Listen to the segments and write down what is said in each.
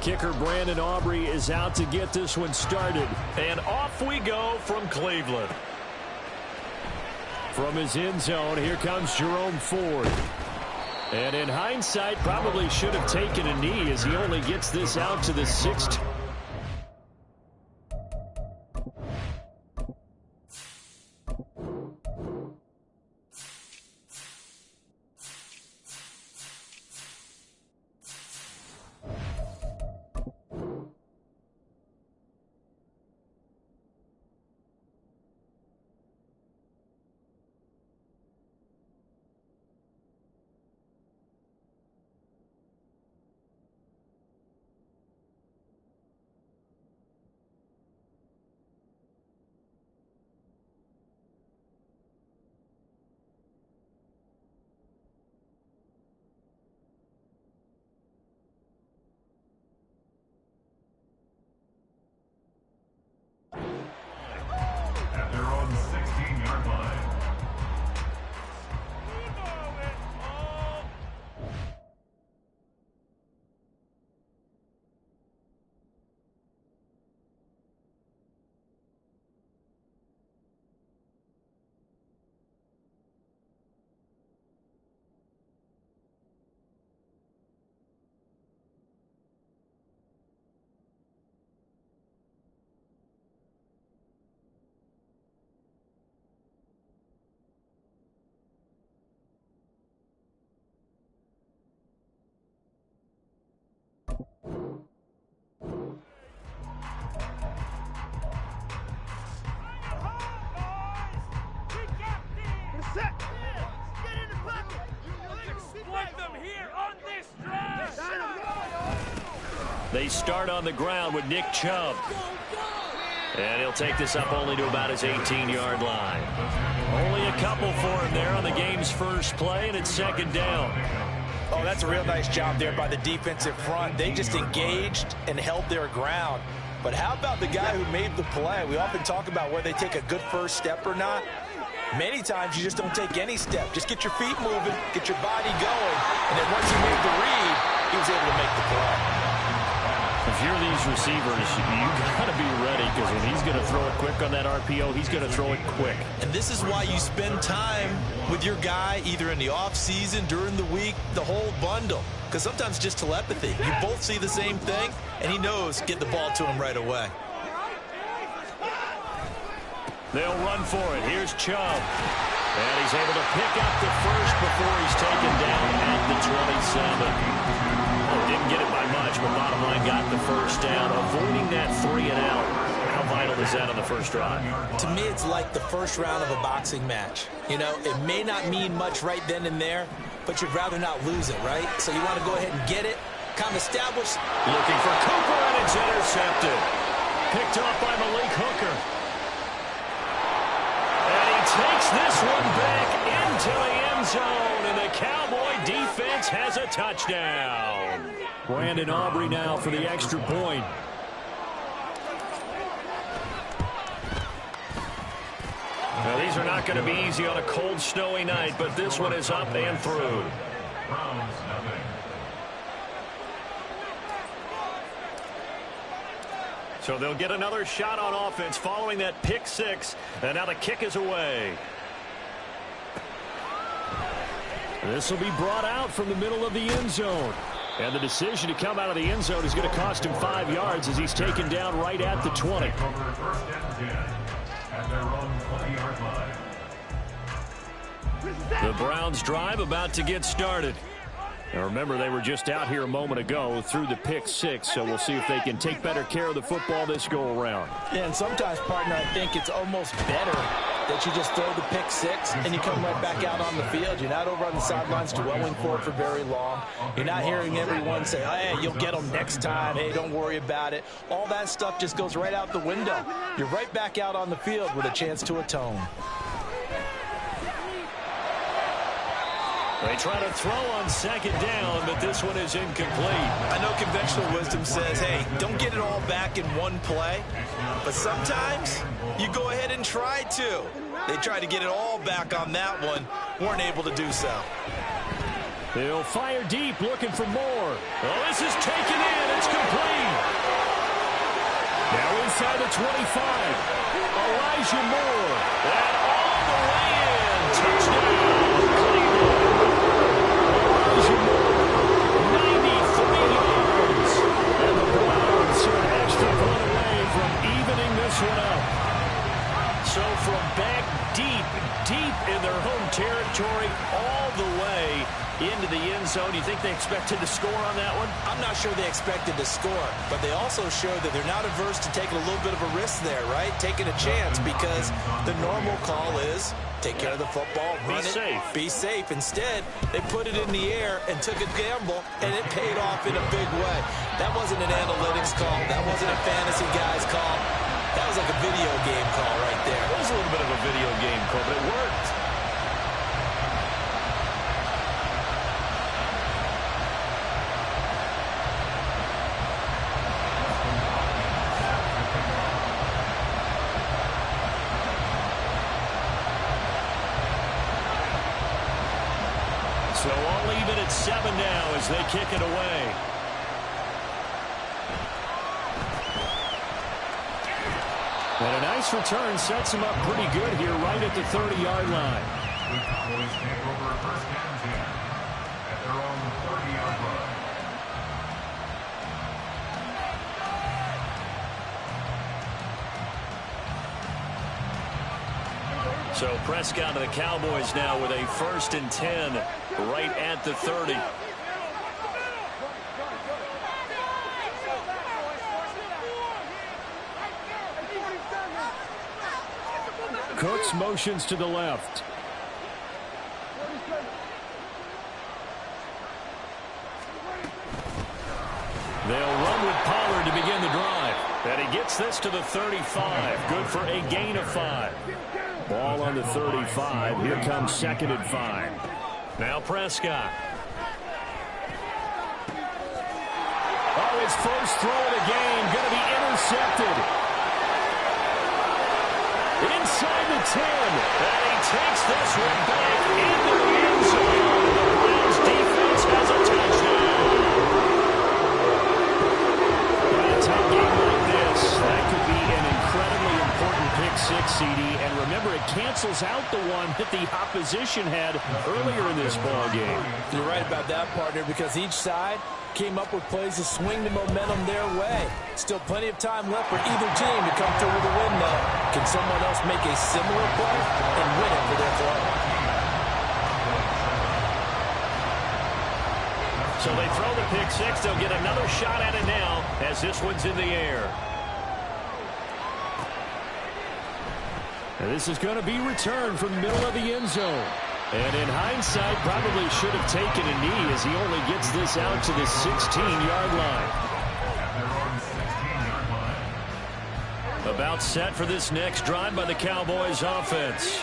Kicker Brandon Aubrey is out to get this one started. And off we go from Cleveland. From his end zone, here comes Jerome Ford. And in hindsight, probably should have taken a knee as he only gets this out to the 6th. They start on the ground with Nick Chubb. And he'll take this up only to about his 18-yard line. Only a couple for him there on the game's first play, and it's second down. Oh, that's a real nice job there by the defensive front. They just engaged and held their ground. But how about the guy who made the play? We often talk about whether they take a good first step or not. Many times you just don't take any step. Just get your feet moving, get your body going, and then once he made the read, he was able to make the play. If you're these receivers, you got to be ready, because when he's going to throw it quick on that RPO, he's going to throw it quick. And this is why you spend time with your guy either in the offseason, during the week, the whole bundle. Because sometimes just telepathy. You both see the same thing, and he knows get the ball to him right away. They'll run for it. Here's Chubb. And he's able to pick up the first before he's taken down at the 27. Didn't get it by much, but bottom line got the first down, avoiding that 3 and out. How vital is that on the first drive? To me, it's like the first round of a boxing match. You know, it may not mean much right then and there, but you'd rather not lose it, right? So you want to go ahead and get it, kind of establish. Looking for Cooper, and it's intercepted. Picked off by Malik Hooker. And he takes this one back into the end zone, and the Cowboy defense has a touchdown. Brandon Aubrey now for the extra point. Now, these are not going to be easy on a cold, snowy night, but this one is up and through. So they'll get another shot on offense following that pick six, and now the kick is away. This will be brought out from the middle of the end zone. And the decision to come out of the end zone is going to cost him 5 yards as he's taken down right at the 20. The Browns drive about to get started. Now remember, they were just out here a moment ago through the pick six, so we'll see if they can take better care of the football this go around. Yeah, and sometimes, partner, I think it's almost better that you just throw the pick six and you come right back out on the field. You're not over on the sidelines dwelling for it for very long. You're not hearing everyone say, hey, you'll get them next time. Hey, don't worry about it. All that stuff just goes right out the window. You're right back out on the field with a chance to atone. They try to throw on second down, but this one is incomplete. I know conventional wisdom says, hey, don't get it all back in one play. But sometimes you go ahead and try to. They tried to get it all back on that one, weren't able to do so. He'll fire deep, looking for more. Oh, this is taken in. It's complete. Now inside the 25. Elijah Moore. And all the way in. Touchdown, Cleveland. Elijah Moore, 93 yards. And the Browns are an extra point away from evening this one up. So from back deep in their home territory, all the way into the end zone. Do you think they expected to score on that one? I'm not sure they expected to score, but they also showed that they're not averse to taking a little bit of a risk there, right? Taking a chance, because the normal call is take care of the football, run it, be safe. Instead, they put it in the air and took a gamble, and it paid off in a big way. That wasn't an analytics call. That wasn't a fantasy guy's call. That was like a video game call right there. It was a little bit of a video game call, but it worked. So all even at 7 now as they kick it away. And a nice return sets him up pretty good here right at the 30-yard line. Cowboys take over first and 10 at their own 30-yard line. So Prescott to the Cowboys now with a 1st and 10 right at the 30. Cooks motions to the left. They'll run with Pollard to begin the drive. And he gets this to the 35. Good for a gain of 5. Ball on the 35. Here comes 2nd and 5. Now Prescott. Oh, his first throw of the game going to be intercepted. Inside the 10. And he takes this one back into the end zone. The Browns defense has a touchdown. In a tight game like this, that could be an incredibly important pick six, CD. And remember, it cancels out the one that the opposition had earlier in this ball game. You're right about that, partner, because each side came up with plays to swing the momentum their way. Still plenty of time left for either team to come through with a win, though. Can someone else make a similar play and win it for their club? So they throw the pick six. They'll get another shot at it now as this one's in the air. And this is going to be returned from the middle of the end zone. And in hindsight, probably should have taken a knee as he only gets this out to the 16-yard line. About set for this next drive by the Cowboys offense.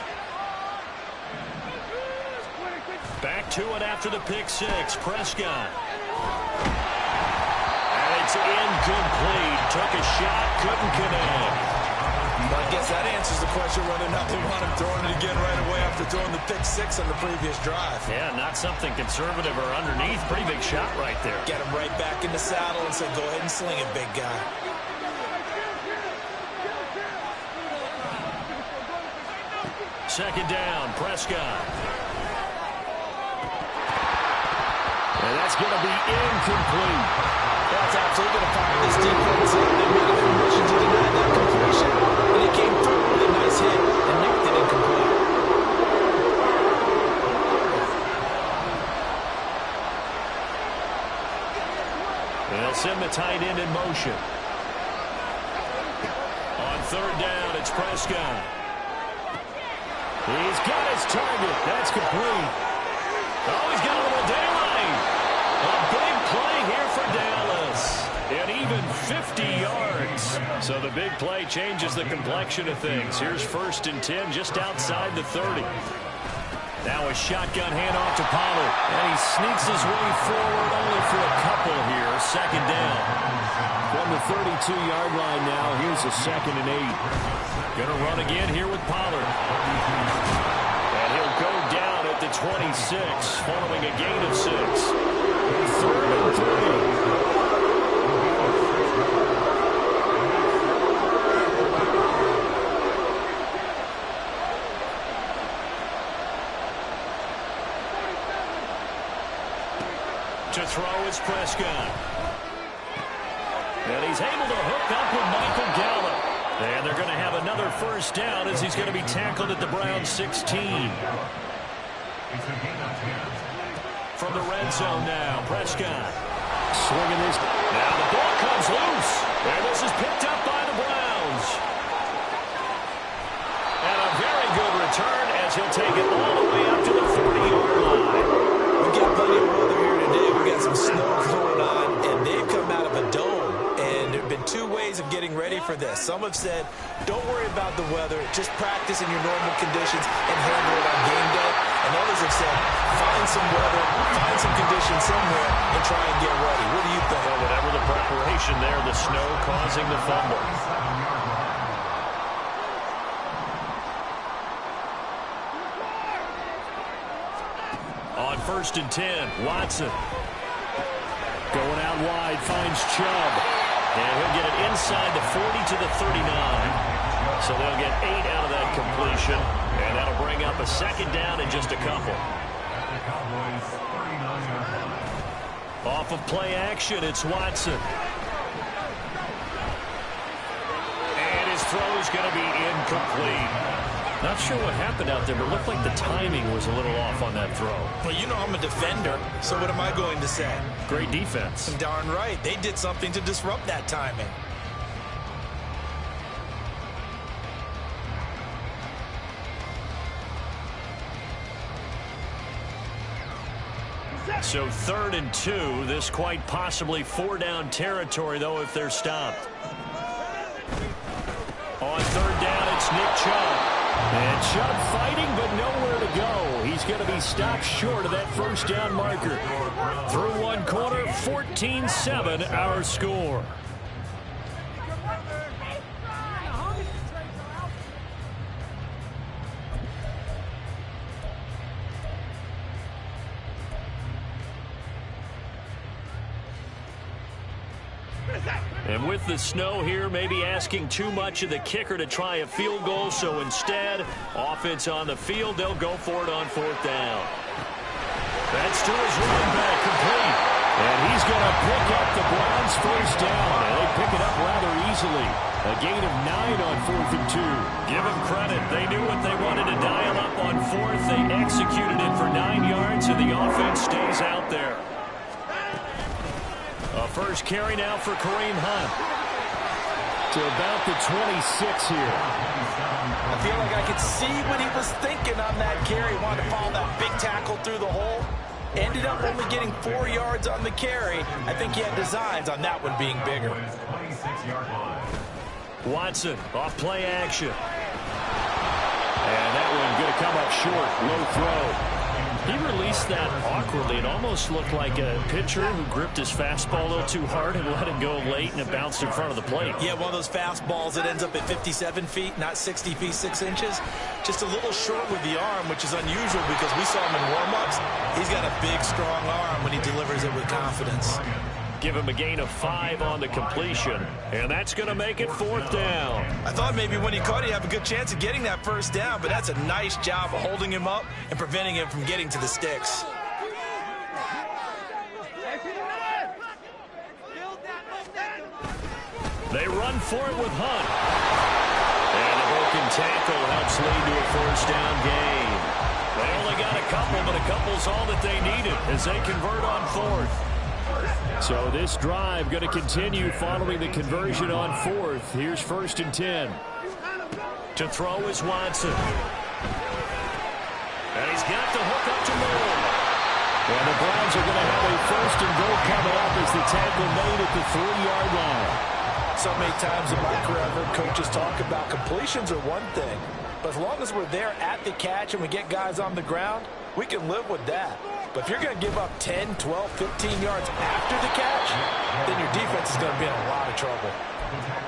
Back to it after the pick six. Prescott. And it's incomplete. Took a shot, couldn't connect. Well, I guess that answers the question whether or not they want him throwing it again right away after throwing the pick six on the previous drive. Yeah, not something conservative or underneath. Pretty big shot right there. Get him right back in the saddle and say, go ahead and sling it, big guy. Second down, Prescott. And that's going to be incomplete. That's absolutely going to fire this defense up. They made a permission to deny that completion, and it came through with a nice hit and knocked it incomplete. They'll send the tight end in motion. On third down, it's Prescott. He's got his target. That's complete. Oh, he's got a little daylight. A big play here for Dallas. And even 50 yards. So the big play changes the complexion of things. Here's 1st and 10 just outside the 30. Now a shotgun handoff to Pollard. And he sneaks his way forward only for a couple here. 2nd down. From the 32-yard line now, here's a 2nd and 8. Going to run again here with Pollard. And he'll go down at the 27. 6 following a gain of 6. 3rd and 3. To throw is Prescott. And he's able to hook up with Michael Gallup. And they're going to have another first down as he's going to be tackled at the Browns 16. From the red zone now, Prescott. Swinging this. Now the ball comes loose. And this is picked up by the Browns. And a very good return as he'll take it all the way up to the 40-yard line. We've got plenty of weather here today. We've got some snow going on, and they've come out of a dome. And there have been two ways of getting ready for this. Some have said, don't worry about the weather. Just practice in your normal conditions and handle it on game day. And others have said, find some weather, find some conditions somewhere, and try and get ready. What do you think? Well, whatever the preparation there, the snow causing the fumble. On 1st and 10, Watson. Going out wide, finds Chubb. And he'll get it inside the 40 to the 39. So they'll get 8 out of that completion. And that'll bring up a 2nd down in just a couple. Off of play action, it's Watson. And his throw is going to be incomplete. Not sure what happened out there, but it looked like the timing was a little off on that throw. Well, you know I'm a defender, so what am I going to say? Great defense. Darn right. They did something to disrupt that timing. So 3rd and 2. This quite possibly 4-down territory, though, if they're stopped. On 3rd down, it's Nick Chubb. And Chubb fighting, but nowhere to go. He's going to be stopped short of that 1st down marker. Through one quarter, 14-7 our score. And with the snow here, maybe asking too much of the kicker to try a field goal. So instead, offense on the field, they'll go for it on 4th down. That's to his running back, complete. And he's going to pick up the Browns' 1st down. And they pick it up rather easily. A gain of 9 on 4th and 2. Give them credit. They knew what they wanted to dial up on 4th. They executed it for 9 yards, and the offense stays out there. A first carry now for Kareem Hunt. To about the 26 here. I feel like I could see what he was thinking on that carry. Wanted to follow that big tackle through the hole. Ended up only getting 4 yards on the carry. I think he had designs on that one being bigger. Watson off play action. And that one going to come up short. Low throw. He released that awkwardly. It almost looked like a pitcher who gripped his fastball a little too hard and let it go late, and it bounced in front of the plate. Yeah, one of those fastballs that ends up at 57 feet, not 60 feet, 6 inches. Just a little short with the arm, which is unusual because we saw him in warm-ups. He's got a big, strong arm when he delivers it with confidence. Give him a gain of 5 on the completion, and that's going to make it 4th down. I thought maybe when he caught it, he'd have a good chance of getting that 1st down, but that's a nice job of holding him up and preventing him from getting to the sticks. They run for it with Hunt. And a broken tackle helps lead to a 1st down gain. They only got a couple, but a couple's all that they needed as they convert on 4th. So this drive going to continue following the conversion on 4th. Here's 1st and 10. To throw is Watson. And he's got the hook up to Moore. And the Browns are going to have a 1st and goal coming up as the tackle made at the 3-yard line. So many times in my career, I've heard coaches talk about completions are one thing. But as long as we're there at the catch and we get guys on the ground, we can live with that. But if you're going to give up 10, 12, 15 yards after the catch, then your defense is going to be in a lot of trouble.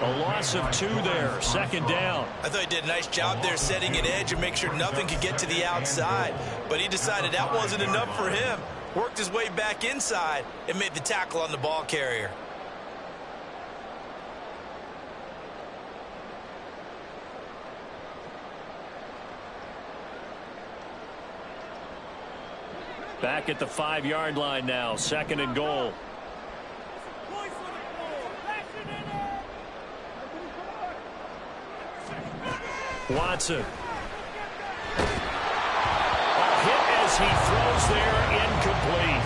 A loss of 2 there, second down. I thought he did a nice job there setting an edge and make sure nothing could get to the outside. But he decided that wasn't enough for him. Worked his way back inside and made the tackle on the ball carrier. Back at the 5-yard line now, second and goal. Watson. A hit as he throws there, incomplete.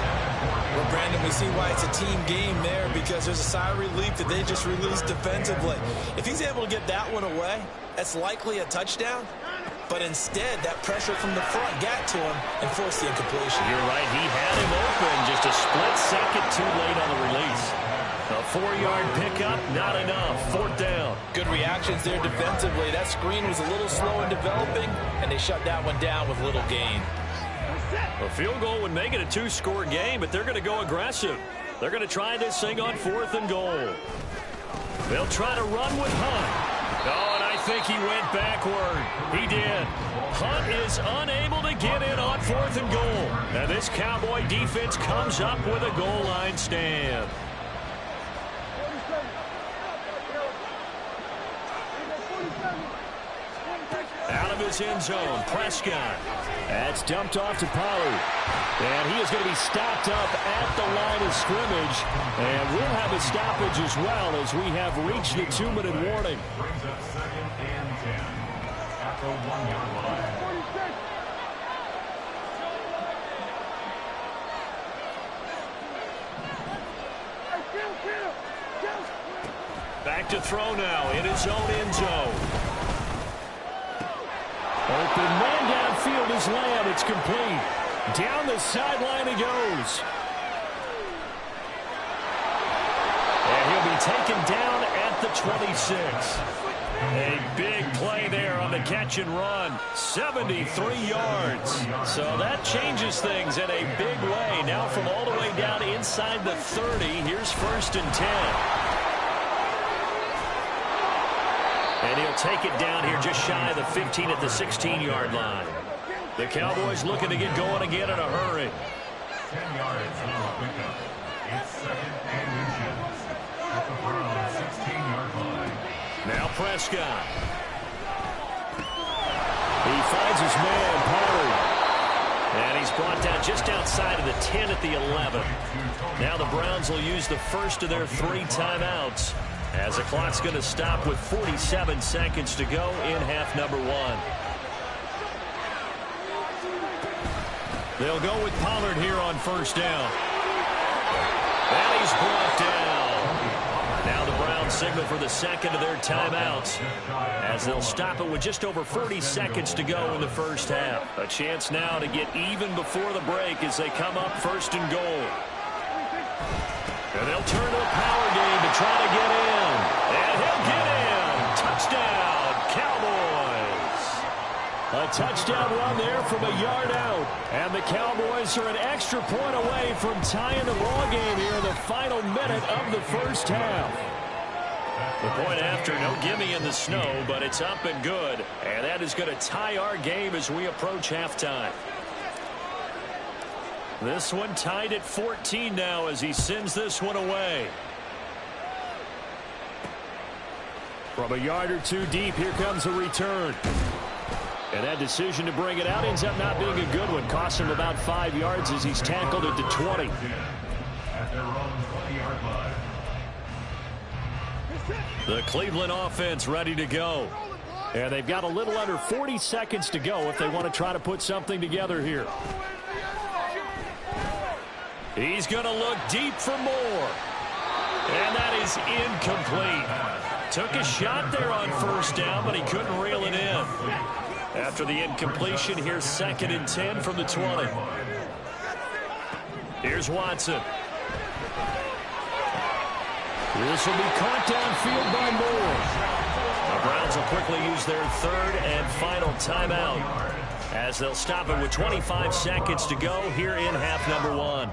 Well, Brandon, we see why it's a team game there, because there's a sigh of relief that they just released defensively. If he's able to get that one away, that's likely a touchdown. But instead, that pressure from the front got to him and forced the incompletion. You're right. He had him open. Just a split second too late on the release. A 4-yard pickup, not enough. Fourth down. Good reactions there defensively. That screen was a little slow in developing, and they shut that one down with little gain. A field goal would make it a 2-score game, but they're going to go aggressive. They're going to try this thing on 4th and goal. They'll try to run with Hunt. Oh, and I think he went backward. He did. Hunt is unable to get in on 4th and goal. And this Cowboy defense comes up with a goal line stand. Out of his end zone, Prescott. That's dumped off to Pollard. And he is going to be stopped up at the line of scrimmage. And we'll have a stoppage as well as we have reached the 2-minute warning. Brings up 2nd and 10 at the 1-yard line. Back to throw now in his own end zone. Open man downfield is Lamb. It's complete. Down the sideline he goes. And he'll be taken down at the 26. A big play there on the catch and run. 73 yards. So that changes things in a big way. Now from all the way down inside the 30, here's 1st and 10. And he'll take it down here just shy of the 15 at the 16-yard line. The Cowboys looking to get going again in a hurry. 10 yards on the pickup. It's 2nd and inches at the Browns 16-yard line. Now Prescott. He finds his man, Pollard. And he's brought down just outside of the 10 at the 11. Now the Browns will use the first of their 3 timeouts, as the clock's going to stop with 47 seconds to go in half number 1. They'll go with Pollard here on 1st down. And he's brought down. Now the Browns signal for the second of their timeouts, as they'll stop it with just over 40 seconds to go in the first half. A chance now to get even before the break as they come up 1st and goal. And they'll turn to a power game to try to get in. And he'll get in. Touchdown, Cowboys. A touchdown run there from a yard out. And the Cowboys are an extra point away from tying the ball game here in the final minute of the first half. The point after, no gimme in the snow, but it's up and good. And that is going to tie our game as we approach halftime. This one tied at 14 now as he sends this one away. From a yard or 2 deep, here comes a return. And that decision to bring it out ends up not being a good one. Costs him about 5 yards as he's tackled at the 20. At their own 20-yard line. The Cleveland offense ready to go. And they've got a little under 40 seconds to go if they want to try to put something together here. He's going to look deep for more. And that is incomplete. Took a shot there on 1st down, but he couldn't reel it in. After the incompletion, here's 2nd and 10 from the 20. Here's Watson. This will be caught downfield by Moore. The Browns will quickly use their 3rd and final timeout, as they'll stop it with 25 seconds to go here in half number 1.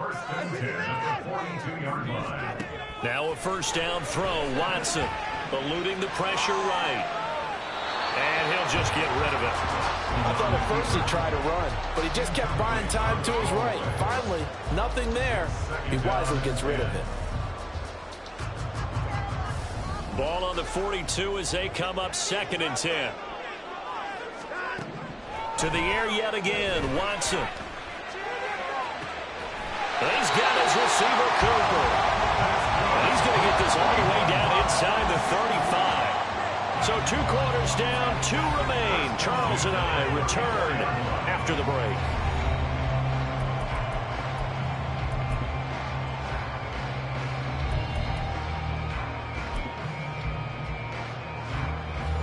First and 10 at the 42-yard line. Now a first down throw. Watson eluding the pressure right. And he'll just get rid of it. I thought at first he tried to run, but he just kept buying time to his right. Finally, nothing there. He wisely gets rid of it. Ball on the 42 as they come up 2nd and 10. To the air yet again, Watson. He's got his receiver, Cooper. And he's going to get this all the way down inside the 35. So 2 quarters down, 2 remain. Charles and I return after the break.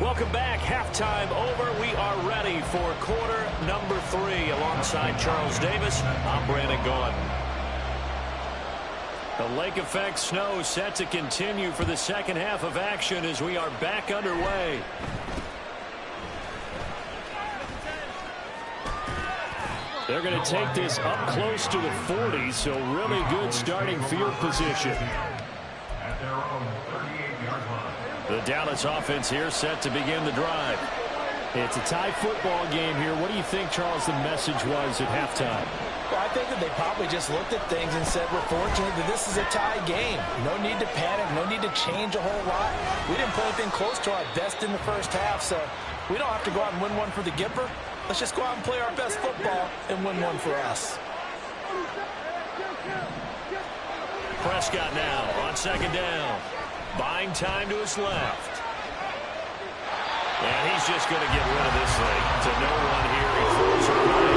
Welcome back. Halftime over. We are ready for quarter number 3. Alongside Charles Davis, I'm Brandon Gaudin. The lake effect snow set to continue for the second half of action as we are back underway. They're going to take this up close to the 40, so really good starting field position. At their own 38-yard line. The Dallas offense here set to begin the drive. It's a tie football game here. What do you think, Charles, the message was at halftime? Well, I think that they probably just looked at things and said, we're fortunate that this is a tie game. No need to panic, no need to change a whole lot. We didn't play anything close to our best in the first half, so we don't have to go out and win one for the Gipper. Let's just go out and play our best football and win one for us. Prescott now on 2nd down. Buying time to his left. And he's just going to get rid of this thing. To no one here. He throws it away.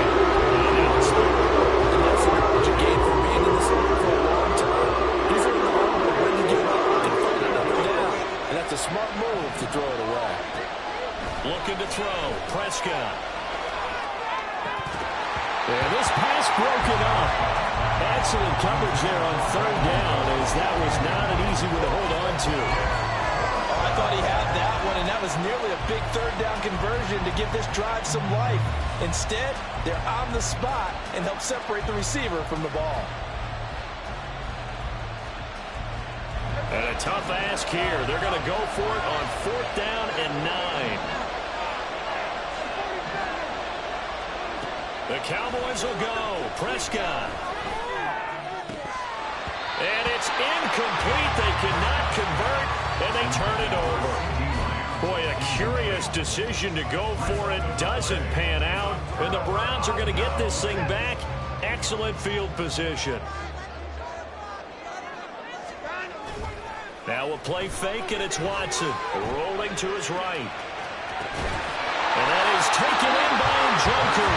And now it's there. And that's the knowledge you gain from being in this league for a long time. He's learned the hard way when to give up and find another down. And that's a smart move to throw it away. Looking to throw. Prescott. And this pass broken up. Excellent coverage there on 3rd down, as that was not an easy one to hold on to. Oh, I thought he had that one, and that was nearly a big 3rd down conversion to give this drive some life. Instead, they're on the spot and help separate the receiver from the ball. And a tough ask here. They're going to go for it on 4th down and 9. The Cowboys will go. Prescott. And it's incomplete. They cannot convert, and they turn it over. Boy, a curious decision to go for it. Doesn't pan out, and the Browns are going to get this thing back. Excellent field position. Now a play fake, and it's Watson rolling to his right. And that is taken in by Njoku.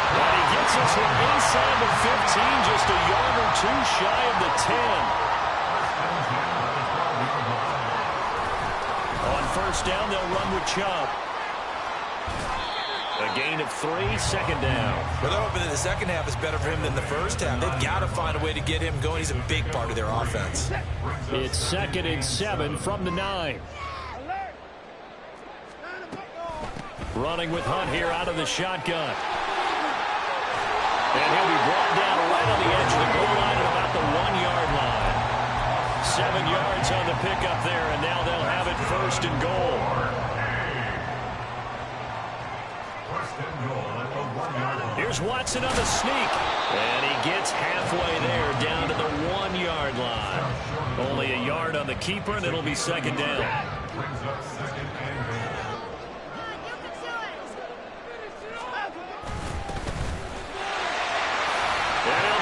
And he gets us from inside the 15, just a yard or 2 shy of the 10. On 1st down, they'll run with Chubb. A gain of 3, 2nd down. Well, they're hoping that the second half is better for him than the first half. They've got to find a way to get him going. He's a big part of their offense. It's 2nd and 7 from the 9. Running with Hunt here out of the shotgun. And he'll be brought down right on the edge of the goal line at about the 1-yard line. 7 yards on the pickup there, and now they'll have it 1st and goal. Here's Watson on the sneak. And he gets halfway there, down to the 1-yard line. Only a yard on the keeper, and it'll be 2nd down.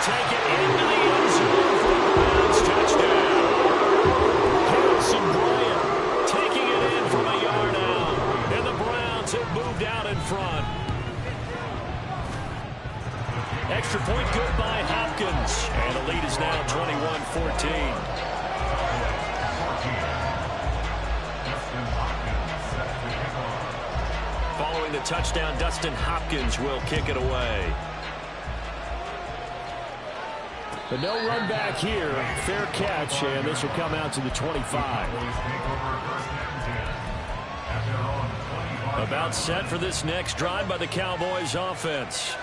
Take it into the end zone for the Browns touchdown. Harrison Bryant taking it in from a yard out. And the Browns have moved out in front. Extra point good by Hopkins. And the lead is now 21-14. Following the touchdown, Dustin Hopkins will kick it away. But no run back here. Fair catch, and this will come out to the 25. About set for this next drive by the Cowboys offense.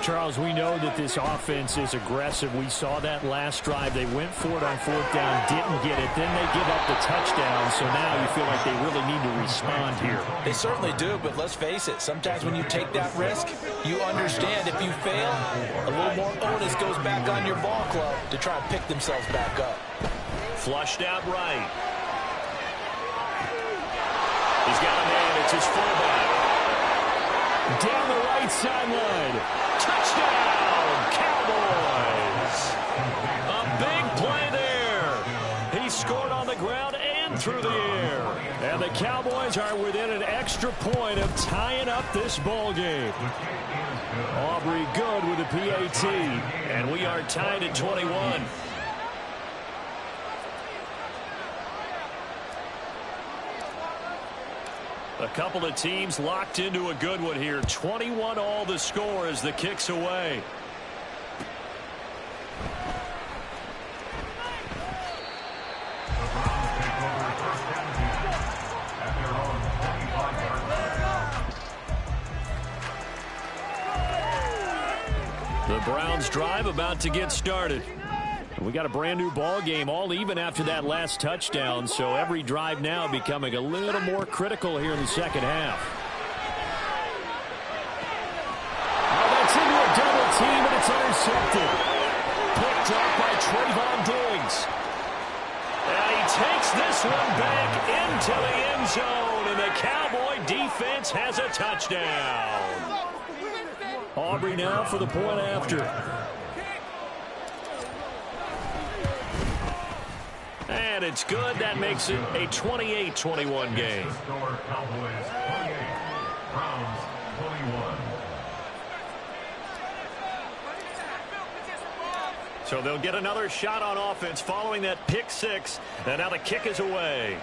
Charles, we know that this offense is aggressive. We saw that last drive. They went for it on fourth down, didn't get it. Then they give up the touchdown. So now you feel like they really need to respond here. They certainly do, but let's face it. Sometimes when you take that risk, you understand if you fail, a little more onus goes back on your ball club to try and pick themselves back up. Flushed out right. He's got a man. It's his fullback. Down the right sideline. Touchdown, Cowboys. A big play there. He scored on the ground and through the air. And the Cowboys are within an extra point of tying up this ball game. Aubrey good with the PAT. And we are tied at 21. A couple of teams locked into a good one here. 21 all the score as the kick's away. The Browns drive about to get started. We got a brand new ball game, all even after that last touchdown, so every drive now becoming a little more critical here in the second half. Oh, that's into a double team, and it's intercepted. Picked up by Trayvon Diggs. And he takes this one back into the end zone, and the Cowboy defense has a touchdown. Aubrey now for the point after. And it's good. That makes it a 28-21 game. Cowboys 28, Browns 21. So they'll get another shot on offense following that pick six. And now the kick is away.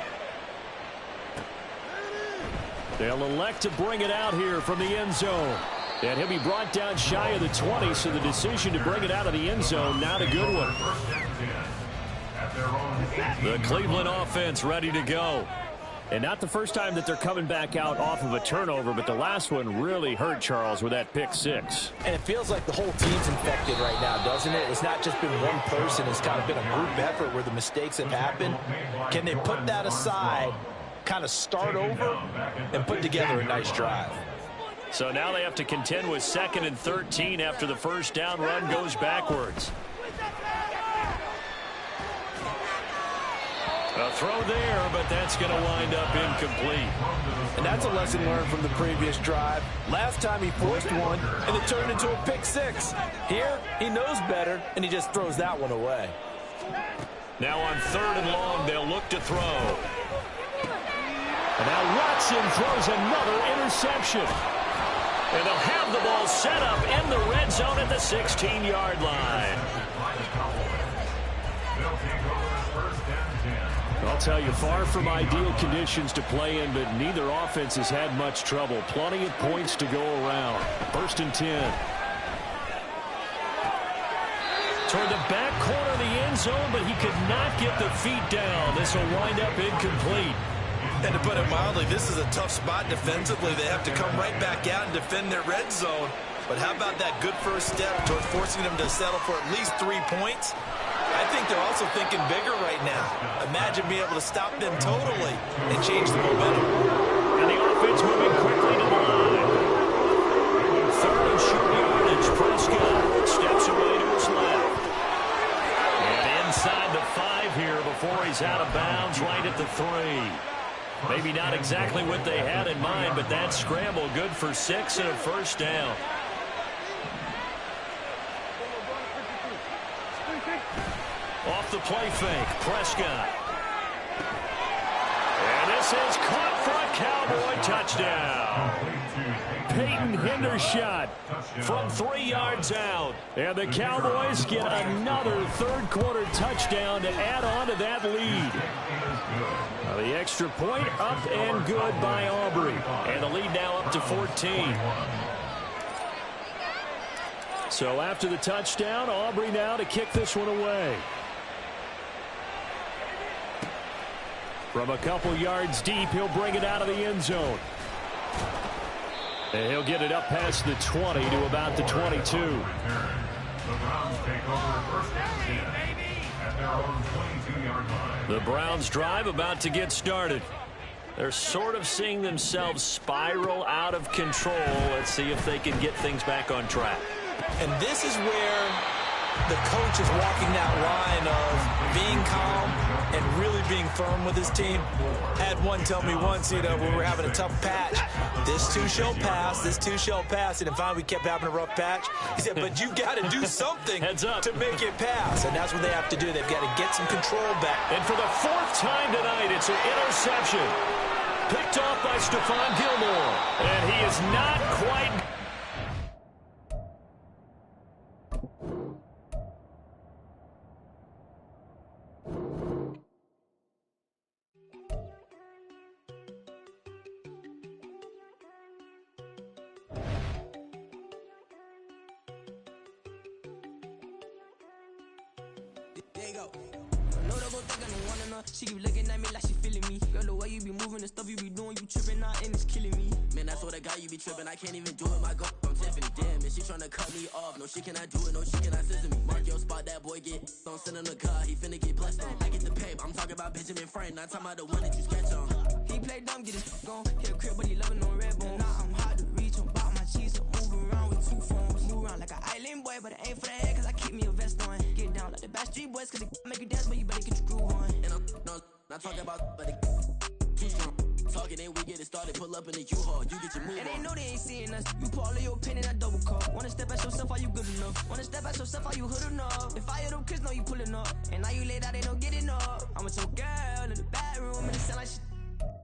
They'll elect to bring it out here from the end zone. And he'll be brought down shy of the 20, so the decision to bring it out of the end zone, not a good one. The Cleveland offense ready to go. And not the first time that they're coming back out off of a turnover, but the last one really hurt Charles with that pick six. And it feels like the whole team's infected right now, doesn't it? It's not just been one person. It's kind of been a group effort where the mistakes have happened. Can they put that aside, kind of start over, and put together a nice drive? So now they have to contend with 2nd and 13 after the first down run goes backwards. A throw there, but that's going to wind up incomplete. And that's a lesson learned from the previous drive. Last time he forced one, and it turned into a pick six. Here, he knows better, and he just throws that one away. Now on 3rd and long, they'll look to throw. And now Watson throws another interception. And they'll have the ball set up in the red zone at the 16-yard line. I'll tell you, far from ideal conditions to play in, but neither offense has had much trouble. Plenty of points to go around. 1st and 10. Toward the back corner of the end zone, but he could not get the feet down. This will wind up incomplete. And to put it mildly, this is a tough spot defensively. They have to come right back out and defend their red zone. But how about that good first step toward forcing them to settle for at least 3 points? I think they're also thinking bigger right now. Imagine being able to stop them totally and change the momentum. And the offense moving quickly to the line. 3rd and short yardage. Prescott steps away to his left. And inside the 5 here before he's out of bounds right at the 3. Maybe not exactly what they had in mind, but that scramble good for 6 and a first down. Off the play fake, Prescott. And this is caught for a Cowboy touchdown. Peyton Hendershot from 3 yards out. And the Cowboys get another 3rd quarter touchdown to add on to that lead. Now the extra point up and good by Aubrey. And the lead now up to 14. So after the touchdown, Aubrey now to kick this one away. From a couple yards deep, he'll bring it out of the end zone. And he'll get it up past the 20 to about the 22. The Browns take over first and 10 at their own 22-yard line. The Browns drive about to get started. They're sort of seeing themselves spiral out of control. Let's see if they can get things back on track. And this is where the coach is walking that line of being calm and really being firm with his team. Had one tell me once, when we were having a tough patch, this too shall pass, this too shall pass. And finally we kept having a rough patch. He said, but you got to do something to make it pass. And that's what they have to do. They've got to get some control back. And for the fourth time tonight, it's an interception. Picked off by Stephon Gilmore. And he is not quite... She keep looking at me like she feeling me. Girl, the way you be moving and stuff you be doing, you tripping out and it's killing me. Man, that's what I got, you be tripping. I can't even do it, my girl. I'm Tiffany. Damn, and she tryna cut me off. No, she cannot do it, no, she cannot scissor me. Mark your spot, that boy get. Don't send him the car, he finna get blessed on. I get the paper, I'm talking about Benjamin Franklin, not talking about the one that you sketch on. He play dumb, get his gone. Hit a crib, but he loving on red bone. Now I'm hard to reach, I'm about my cheese. I'm moving around with two phones. Move around like an island boy, but it ain't for the head, cause I keep me a vest on. Get down like the Backstreet Boys, cause it make you dance, but you better get your groove on. And I'm not talking about, but it too strong. Talking, then we get it started. Pull up in the U-Haul, you get your move. And they know they ain't seeing us. You pull all of your pin in that double cup. Wanna step at yourself, are you good enough? Wanna step at yourself, are you hood enough? If I hear them kids know you pulling up, and now you laid out, they don't get enough. I'm with your girl in the bedroom, and it sound like shit.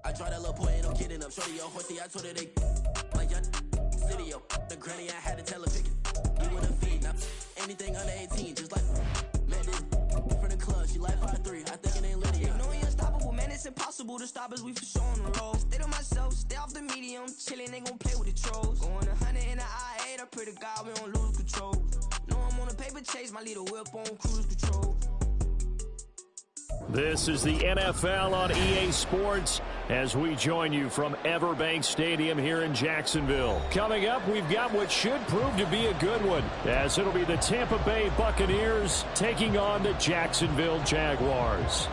I tried that little boy, ain't no kidding up. Shorty, your horsey, I told her they like young city, yo. The granny, I had to tell her pick it. You with a feed, now anything under 18, just like met this from the club. She like 5'3", I think it ain't lit yet. No, we unstoppable, man, it's impossible to stop us. We for sure on the road. Stay to myself, stay off the medium, chillin', ain't gon' play with the trolls. Going 100 in the I-8, I pray to God we don't lose control. No, I'm on a paper chase, my leader whip on cruise control. This is the NFL on EA Sports as we join you from Everbank Stadium here in Jacksonville. Coming up, we've got what should prove to be a good one, as it'll be the Tampa Bay Buccaneers taking on the Jacksonville Jaguars.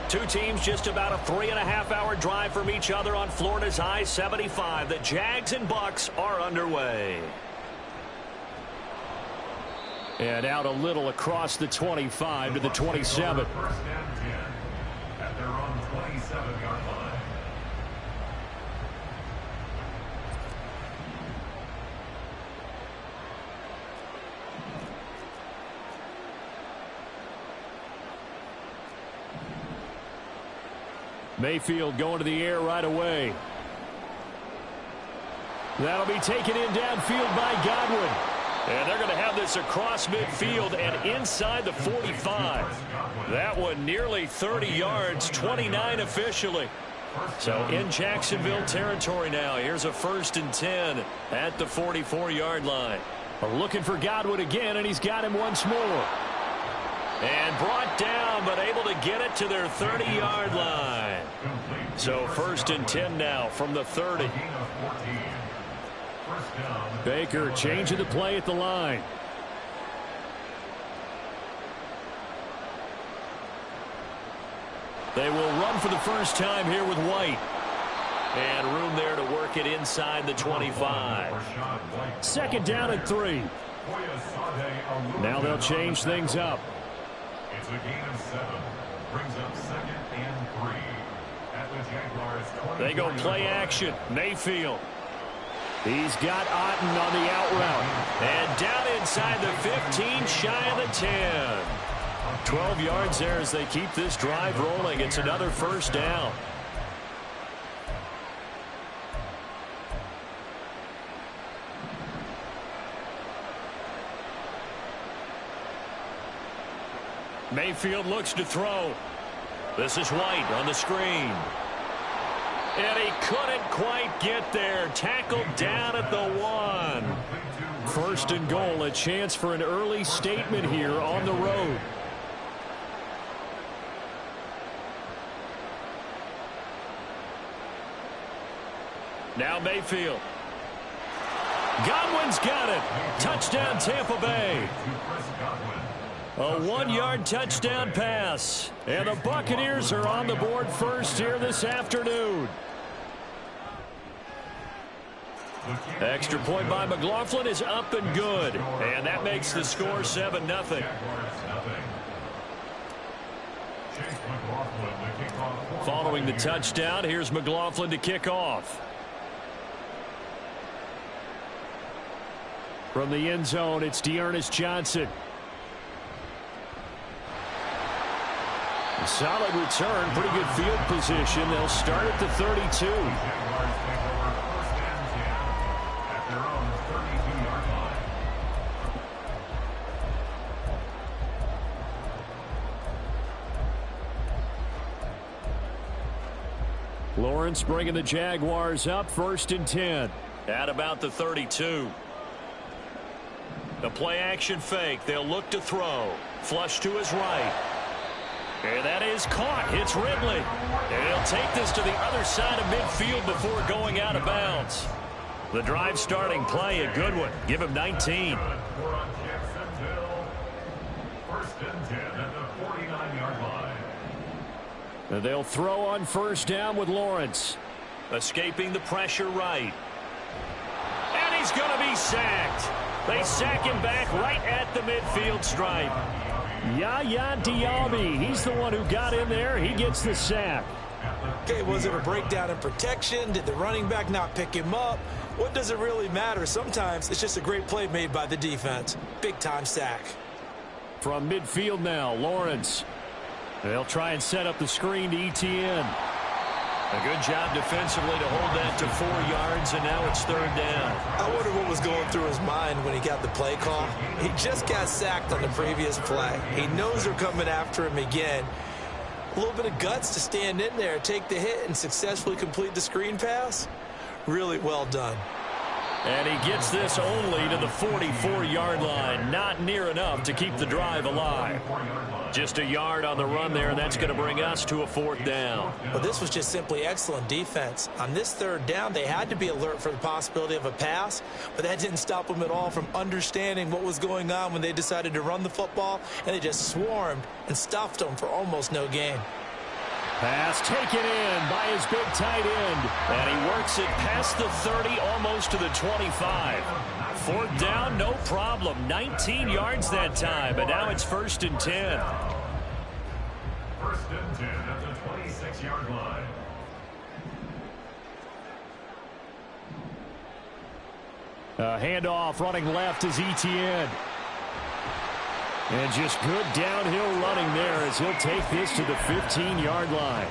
Two teams just about a 3.5-hour drive from each other on Florida's I-75. The Jags and Bucs are underway. And out a little across the 25 to the 27. First and 10 at their own 27-yard line. Mayfield going to the air right away. That'll be taken in downfield by Godwin. And they're going to have this across midfield and inside the 45. That one nearly 30 yards, 29 officially. So in Jacksonville territory now. Here's a 1st and 10 at the 44-yard line. Looking for Godwin again, and he's got him once more. And brought down, but able to get it to their 30-yard line. So 1st and 10 now from the 30. Baker changing the play at the line. They will run for the first time here with White. And room there to work it inside the 25. 2nd down and 3. Now they'll change things up. It's a gain of 7. Brings up 2nd and 3 at the Jaguars. They go play action. Mayfield. He's got Otten on the out route. And down inside the 15, shy of the 10. 12 yards there as they keep this drive rolling. It's another 1st down. Mayfield looks to throw. This is White on the screen. And he couldn't quite get there. Tackled down at the 1. 1st and goal, a chance for an early statement here on the road. Now Mayfield. Godwin's got it. Touchdown, Tampa Bay. A 1-yard touchdown pass. And the Buccaneers are on the board first here this afternoon. Extra point by McLaughlin is up and good. And that makes the score 7-0. Following the touchdown, here's McLaughlin to kick off. From the end zone, it's Dearness Johnson. A solid return, pretty good field position. They'll start at the 32. Lawrence bringing the Jaguars up, 1st and 10. At about the 32. The play-action fake. They'll look to throw. Flush to his right. And that is caught. It's Ridley. And he'll take this to the other side of midfield before going out of bounds. The drive starting play, a good one. Give him 19. 1st and 10 at the 49-yard line. And they'll throw on 1st down with Lawrence. Escaping the pressure right. And he's going to be sacked. They sack him back right at the midfield stripe. Yaya Diaby, he's the one who got in there. He gets the sack. Okay, was it a breakdown in protection? Did the running back not pick him up? What does it really matter? Sometimes it's just a great play made by the defense. Big-time sack. From midfield now, Lawrence. They'll try and set up the screen to Etienne. A good job defensively to hold that to 4 yards, and now it's 3rd down. I wonder what was going through his mind when he got the play call. He just got sacked on the previous play. He knows they're coming after him again. A little bit of guts to stand in there, take the hit, and successfully complete the screen pass. Really well done. And he gets this only to the 44-yard line. Not near enough to keep the drive alive. Just a yard on the run there, and that's going to bring us to a 4th down. Well, this was just simply excellent defense. On this 3rd down, they had to be alert for the possibility of a pass, but that didn't stop them at all from understanding what was going on when they decided to run the football, and they just swarmed and stuffed them for almost no gain. Pass taken in by his big tight end. And he works it past the 30, almost to the 25. 4th down, no problem. 19 yards that time, but now it's 1st and 10. 1st and 10 at the 26-yard line. Handoff running left is Etienne. And just good downhill running there as he'll take this to the 15-yard line.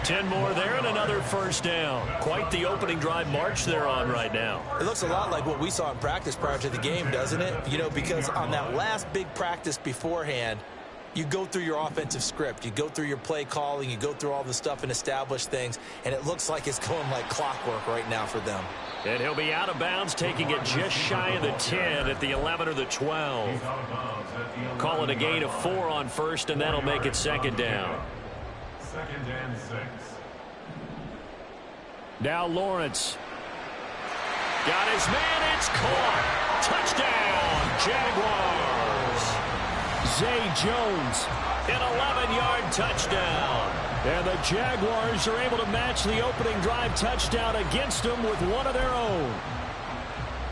10 more there and another 1st down. Quite the opening drive march they're on right now. It looks a lot like what we saw in practice prior to the game, doesn't it? You know, because on that last big practice beforehand, you go through your offensive script. You go through your play calling. You go through all the stuff and establish things. And it looks like it's going like clockwork right now for them. And he'll be out of bounds, taking it just shy of the 10 at the 11 or the 12. Call it a gain of 4 on 1st, and that'll make it 2nd down. 2nd and 6. Now Lawrence. Got his man, it's caught. Touchdown, Jaguars. Zay Jones, an 11-yard touchdown. And the Jaguars are able to match the opening drive touchdown against them with one of their own.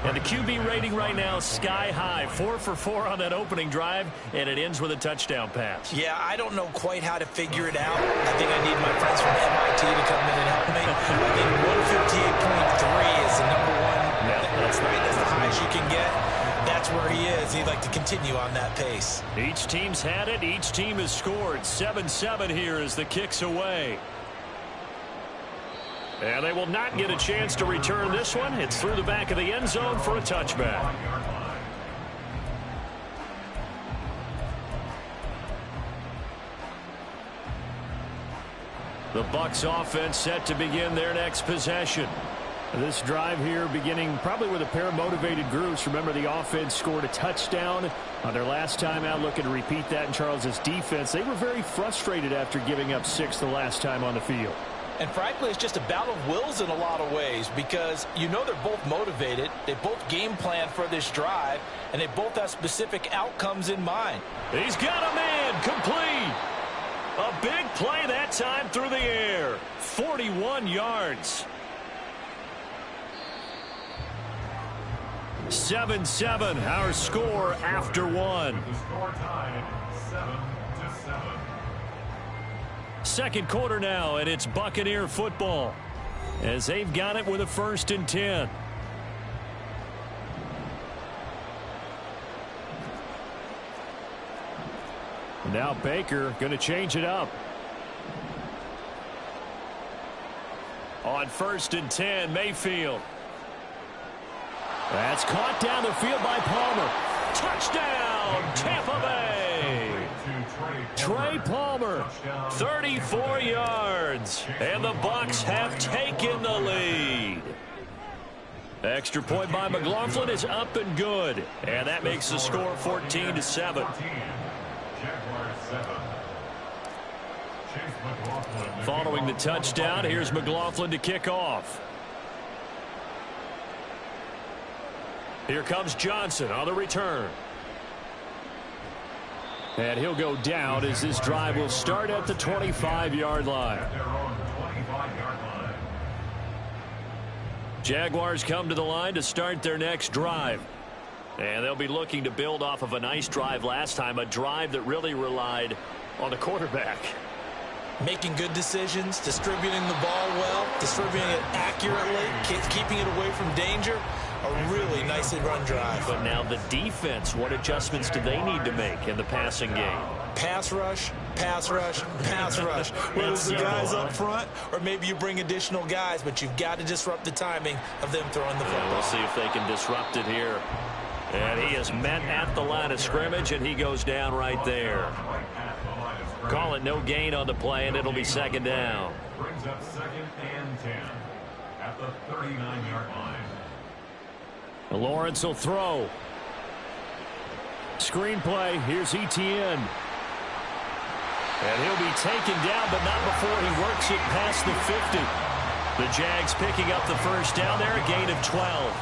And the QB rating right now sky high. 4 for 4 on that opening drive, and it ends with a touchdown pass. Yeah, I don't know quite how to figure it out. I think I need my friends from MIT to come in and help me. I think 158.3 is the number one. Yeah, that's right. That's the highest you can get. That's where he is. He'd like to continue on that pace. Each team's had it. Each team has scored. 7-7 here as the kick's away. And they will not get a chance to return this one. It's through the back of the end zone for a touchback. The Bucs offense set to begin their next possession. This drive here beginning probably with a pair of motivated groups. Remember, the offense scored a touchdown on their last time out, looking to repeat that in Charles's defense. They were very frustrated after giving up 6 the last time on the field. And frankly, it's just a battle of wills in a lot of ways because you know they're both motivated. They both game plan for this drive, and they both have specific outcomes in mind. He's got a man complete. A big play that time through the air. 41 yards. 7-7, our score after one. The score tied 7-7. Second quarter now, and it's Buccaneer football as they've got it with a 1st and 10. Now Baker going to change it up. On 1st and 10, Mayfield. That's caught down the field by Palmer. Touchdown, Tampa Bay. Trey Palmer, 34 yards, and the Bucs have taken the lead. Extra point by McLaughlin is up and good, and that makes the score 14-7. Following the touchdown, here's McLaughlin to kick off. Here comes Johnson on the return. And he'll go down as this drive will start at the 25-yard line. Jaguars come to the line to start their next drive. And they'll be looking to build off of a nice drive last time, a drive that really relied on the quarterback. Making good decisions, distributing the ball well, distributing it accurately, keeping it away from danger. A really nicely run drive. But now the defense, what adjustments do they need to make in the passing game? Pass rush, pass rush, pass rush. Whether it's the guys up front or maybe you bring additional guys, but you've got to disrupt the timing of them throwing the football. We'll see if they can disrupt it here. And he is met at the line of scrimmage, and he goes down right there. Call it no gain on the play, and it'll be 2nd down. Brings up 2nd and 10 at the 39-yard line. Lawrence will throw. Screen play. Here's Etienne. And he'll be taken down, but not before he works it past the 50. The Jags picking up the 1st down there, a gain of 12.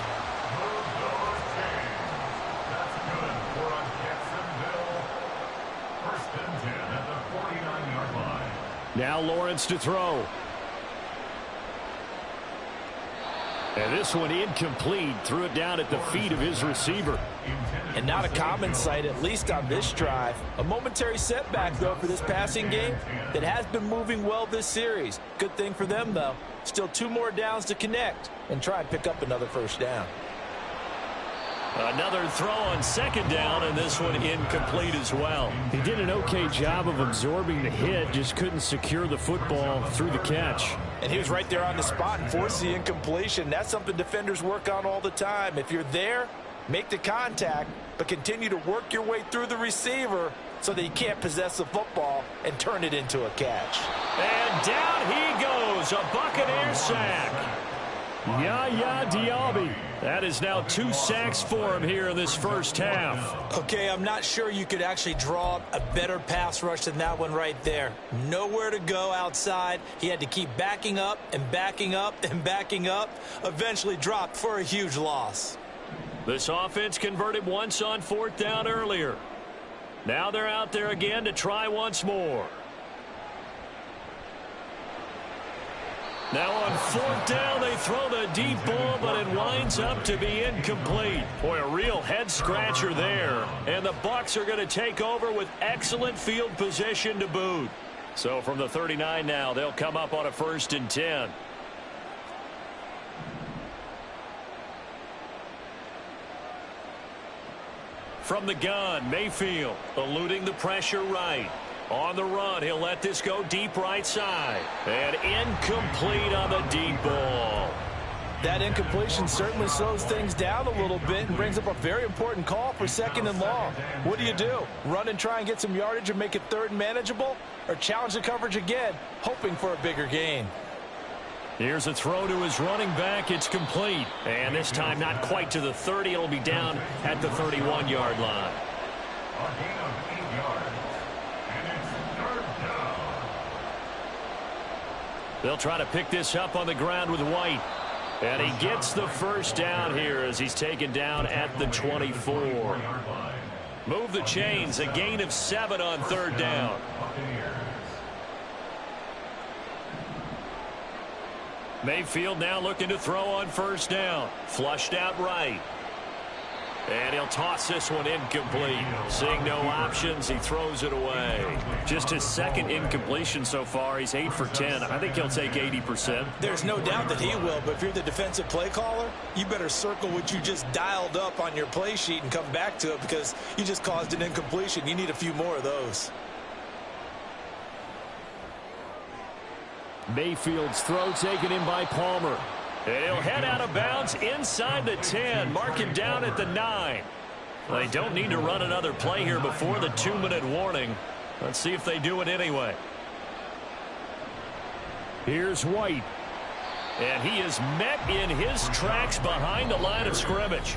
Now Lawrence to throw. And this one incomplete. Threw it down at the feet of his receiver. And not a common sight, at least on this drive. A momentary setback, though, for this passing game that has been moving well this series. Good thing for them, though. Still 2 more downs to connect and try and pick up another 1st down. Another throw on 2nd down, and this one incomplete as well. He did an okay job of absorbing the hit, just couldn't secure the football through the catch. And he was right there on the spot and forced the incompletion. That's something defenders work on all the time. If you're there, make the contact, but continue to work your way through the receiver so that he can't possess the football and turn it into a catch. And down he goes, a Buccaneer sack. Yaya Diaby. That is now 2 sacks for him here in this 1st half. Okay, I'm not sure you could actually draw up a better pass rush than that one right there. Nowhere to go outside. He had to keep backing up and backing up and backing up. Eventually dropped for a huge loss. This offense converted once on 4th down earlier. Now they're out there again to try once more. Now on 4th down, they throw the deep ball, but it winds up to be incomplete. Boy, a real head-scratcher there. And the Bucs are going to take over with excellent field position to boot. So from the 39 now, they'll come up on a 1st and 10. From the gun, Mayfield eluding the pressure right. On the run, he'll let this go deep right side. And incomplete on the deep ball. That incompletion certainly slows things down a little bit and brings up a very important call for 2nd and long. What do? Run and try and get some yardage and make it 3rd and manageable? Or challenge the coverage again, hoping for a bigger gain? Here's a throw to his running back. It's complete. And this time not quite to the 30. It'll be down at the 31-yard line. A gain of 8 yards. And it's 3rd down. They'll try to pick this up on the ground with White. And he gets the first down here as he's taken down at the 24. Move the chains, a gain of 7 on third down. Mayfield now looking to throw on first down. Flushed out right. And he'll toss this one incomplete. Seeing no options, he throws it away. Just his second incompletion so far. He's 8 for 10. I think he'll take 80%. There's no doubt that he will, but if you're the defensive play caller, you better circle what you just dialed up on your play sheet and come back to it because you just caused an incompletion. You need a few more of those. Mayfield's throw taken in by Palmer. And he'll head out of bounds inside the 10. Mark him down at the 9. They don't need to run another play here before the 2-minute warning. Let's see if they do it anyway. Here's White. And he is met in his tracks behind the line of scrimmage.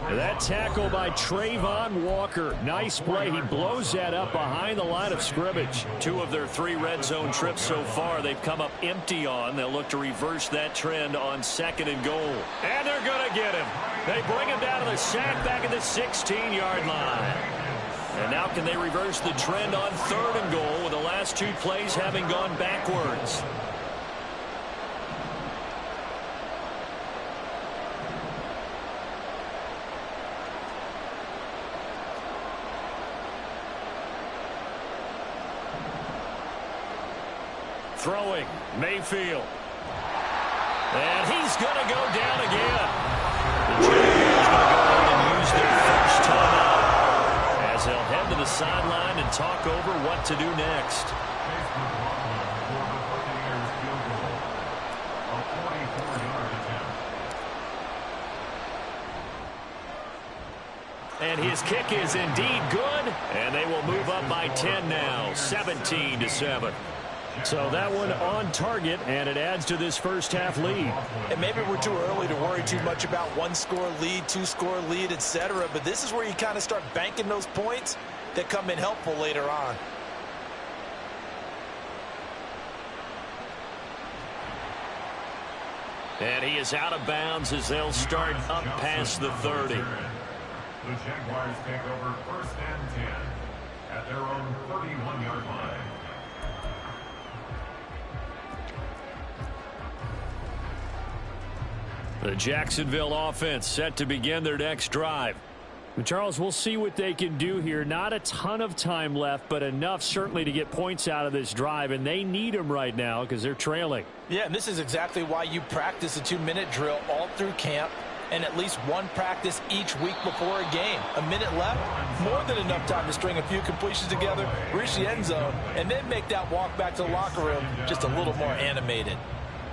That tackle by Trayvon Walker. Nice play. He blows that up behind the line of scrimmage. 2 of their 3 red zone trips so far they've come up empty on. They'll look to reverse that trend on 2nd and goal. And they're going to get him. They bring him down to the sack back at the 16-yard line. And now can they reverse the trend on 3rd and goal with the last 2 plays having gone backwards? Throwing, Mayfield. And he's going to go down again. The Jaguars going to go ahead and use their first timeout as they'll head to the sideline and talk over what to do next. And his kick is indeed good, and they will move up by 10 now, 17-7. So that one on target, and it adds to this first half lead. And maybe we're too early to worry too much about 1-score lead, 2-score lead, etc. But this is where you kind of start banking those points that come in helpful later on. And he is out of bounds as they'll start up past the 30. The Jaguars take over 1st and 10 at their own 31-yard line. The Jacksonville offense set to begin their next drive. And Charles, we'll see what they can do here. Not a ton of time left, but enough certainly to get points out of this drive, and they need them right now because they're trailing. Yeah, and this is exactly why you practice a 2-minute drill all through camp and at least one practice each week before a game. A minute left, more than enough time to string a few completions together, reach the end zone, and then make that walk back to the locker room just a little more animated.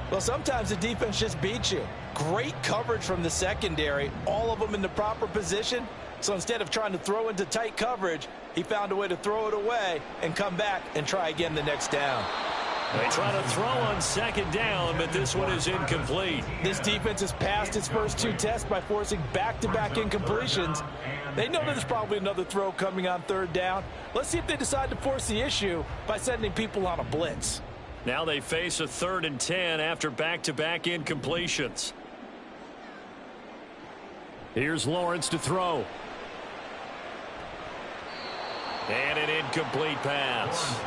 Well, sometimes the defense just beats you. Great coverage from the secondary, all of them in the proper position. So instead of trying to throw into tight coverage, he found a way to throw it away and come back and try again the next down. They try to throw on 2nd down, but this one is incomplete. This defense has passed its first 2 tests by forcing back-to-back incompletions. They know there's probably another throw coming on 3rd down. Let's see if they decide to force the issue by sending people on a blitz. Now they face a 3rd and 10 after back-to-back incompletions. Here's Lawrence to throw. And an incomplete pass.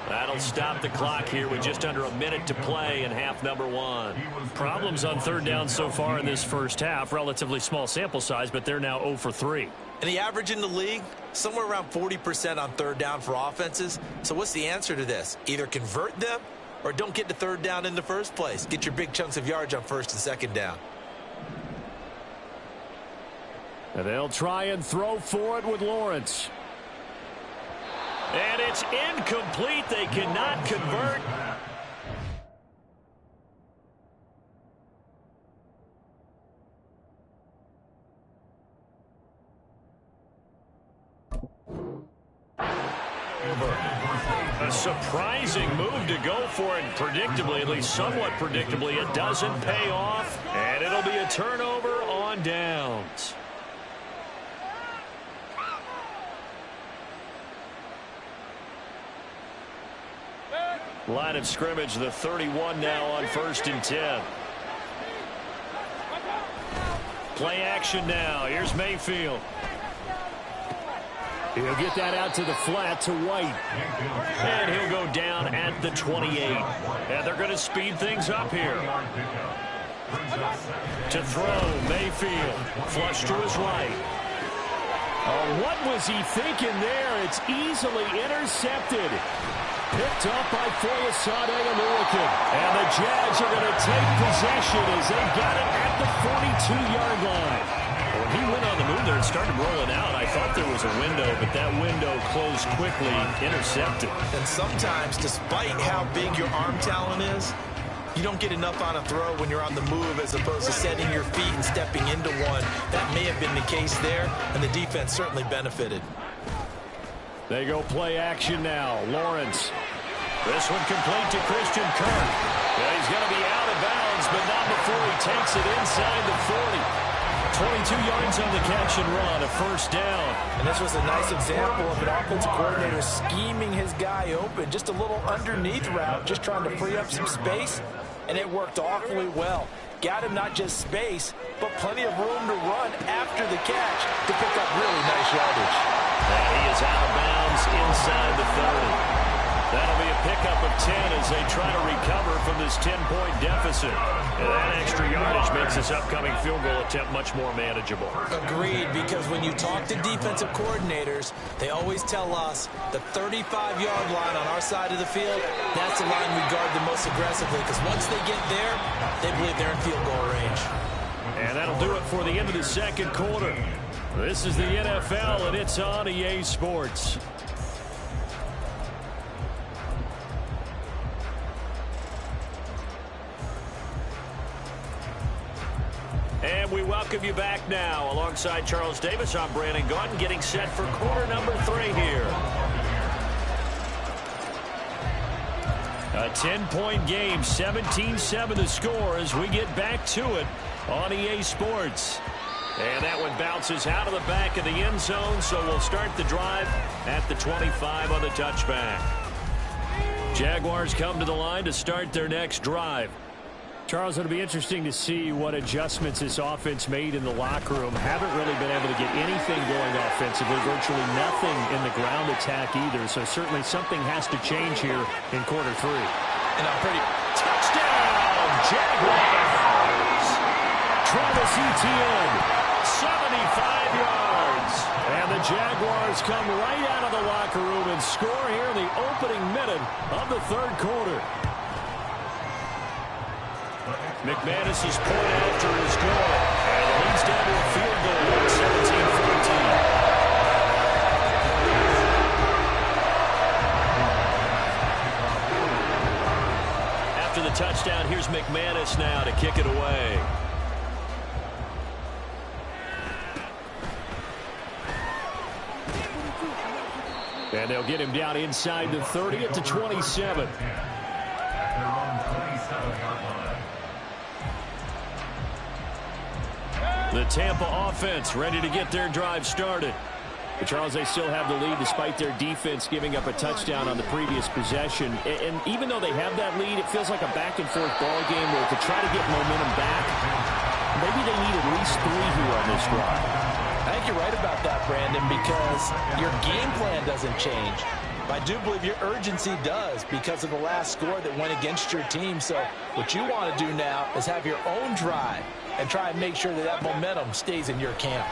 That'll stop the clock here with just under a minute to play in half number 1. Problems on 3rd down so far in this first half. Relatively small sample size, but they're now 0 for 3. And the average in the league, somewhere around 40% on 3rd down for offenses. So what's the answer to this? Either convert them or don't get to 3rd down in the first place. Get your big chunks of yards on 1st and 2nd down. And they'll try and throw for it with Lawrence. And it's incomplete. They cannot convert. A surprising move to go for it predictably, at least somewhat predictably. It doesn't pay off, and it'll be a turnover on downs. Line of scrimmage, the 31 now on 1st and 10. Play action now. Here's Mayfield. He'll get that out to the flat to White. And he'll go down at the 28. And they're going to speed things up here. To throw, Mayfield. Flush to his right. What was he thinking there? It's easily intercepted. Picked up by Foyesade Aluakin. And the Jags are going to take possession as they got it at the 42-yard line. When he went on the move there and started rolling out, I thought there was a window, but that window closed quickly, intercepted. And sometimes, despite how big your arm talent is, you don't get enough on a throw when you're on the move as opposed to setting your feet and stepping into one. That may have been the case there, and the defense certainly benefited. They go play action now. Lawrence. This one complete to Christian Kirk. Yeah, he's going to be out of bounds, but not before he takes it inside the 40. 22 yards on the catch and run, a first down. And this was a nice example of an offensive coordinator scheming his guy open. Just a little underneath route, just trying to free up some space, and it worked awfully well. Got him not just space, but plenty of room to run after the catch to pick up really nice yardage. And he is out of bounds inside the 30. That'll be a pickup of 10 as they try to recover from this 10-point deficit. And that extra yardage makes this upcoming field goal attempt much more manageable. Agreed, because when you talk to defensive coordinators, they always tell us the 35-yard line on our side of the field, that's the line we guard the most aggressively, because once they get there, they believe they're in field goal range. And that'll do it for the end of the second quarter. This is the NFL, and it's on EA Sports. And we welcome you back now. Alongside Charles Davis, I'm Brandon Gaudin, getting set for quarter number 3 here. A 10-point game, 17-7 the score as we get back to it on EA Sports. And that one bounces out of the back of the end zone, so we'll start the drive at the 25 on the touchback. Jaguars come to the line to start their next drive. Charles, it'll be interesting to see what adjustments this offense made in the locker room. Haven't really been able to get anything going offensively, virtually nothing in the ground attack either. So certainly something has to change here in quarter 3. And I'm pretty... Touchdown, Jaguars! Travis Etienne, 75 yards. And the Jaguars come right out of the locker room and score here in the opening minute of the third quarter. McManus's point after is good. And it leads down to a field goal at 17-14. After the touchdown, here's McManus now to kick it away. And they'll get him down inside the 30 at the 27. The Tampa offense ready to get their drive started. But Charles, they still have the lead despite their defense giving up a touchdown on the previous possession. And even though they have that lead, it feels like a back-and-forth ball game where to try to get momentum back, maybe they need at least 3 here on this drive. I think you're right about that, Brandon, because your game plan doesn't change. I do believe your urgency does because of the last score that went against your team. So what you want to do now is have your own drive and try and make sure that that momentum stays in your camp.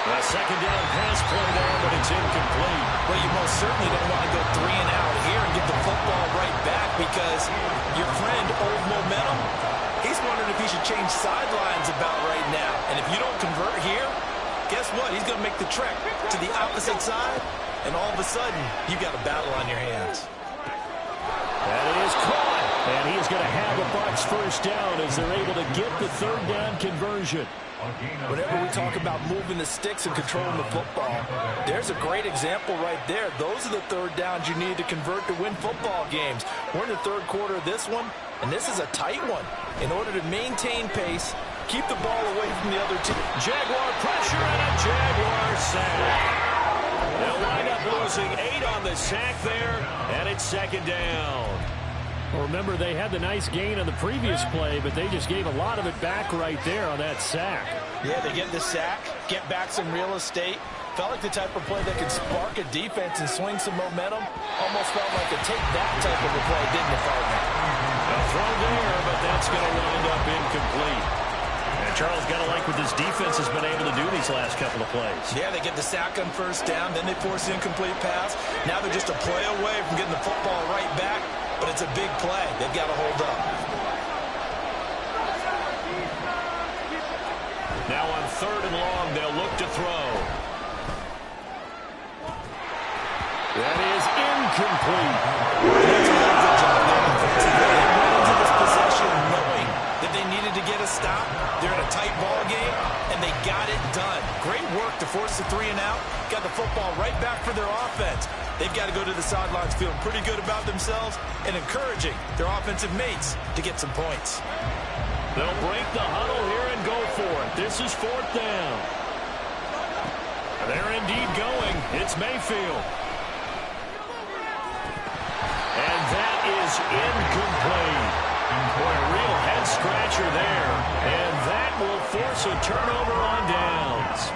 A second down pass play there, but it's incomplete. Well, you most certainly don't want to go 3 and out here and get the football right back because your friend, Old Momentum, he's wondering if he should change sidelines about right now. And if you don't convert here, guess what? He's going to make the trek to the opposite side, and all of a sudden, you've got a battle on your hands. That is caught, and he is going to have a Bucs first down as they're able to get the third down conversion. Whenever we talk about moving the sticks and controlling the football, there's a great example right there. Those are the third downs you need to convert to win football games. We're in the third quarter of this one, and this is a tight one. In order to maintain pace, keep the ball away from the other team. Jaguar pressure and a Jaguar sack. They'll wind up losing 8 on the sack there, and it's second down. Well, remember, they had the nice gain on the previous play, but they just gave a lot of it back right there on that sack. Yeah, they get the sack, get back some real estate. Felt like the type of play that could spark a defense and swing some momentum. Almost felt like a take-that type of a play, didn't it, partner? A throw there, but that's going to wind up incomplete. And Charles, got to like what this defense has been able to do these last couple of plays. Yeah, they get the sack on first down, then they force an incomplete pass. Now they're just a play away from getting the football right back, but it's a big play. They've got to hold up. Now on 3rd and long, they'll look to throw. That is incomplete. That's a really good job there defensively. They went into this possession knowing that they needed to get a stop. They're in a tight ball game, and they got it done. Great work to force the 3 and out. Got the football right back for their offense. They've got to go to the sidelines feeling pretty good about themselves and encouraging their offensive mates to get some points. They'll break the huddle here and go for it. This is 4th down. They're indeed going. It's Mayfield. And that is incomplete. Boy, a real head-scratcher there. And that will force a turnover on downs.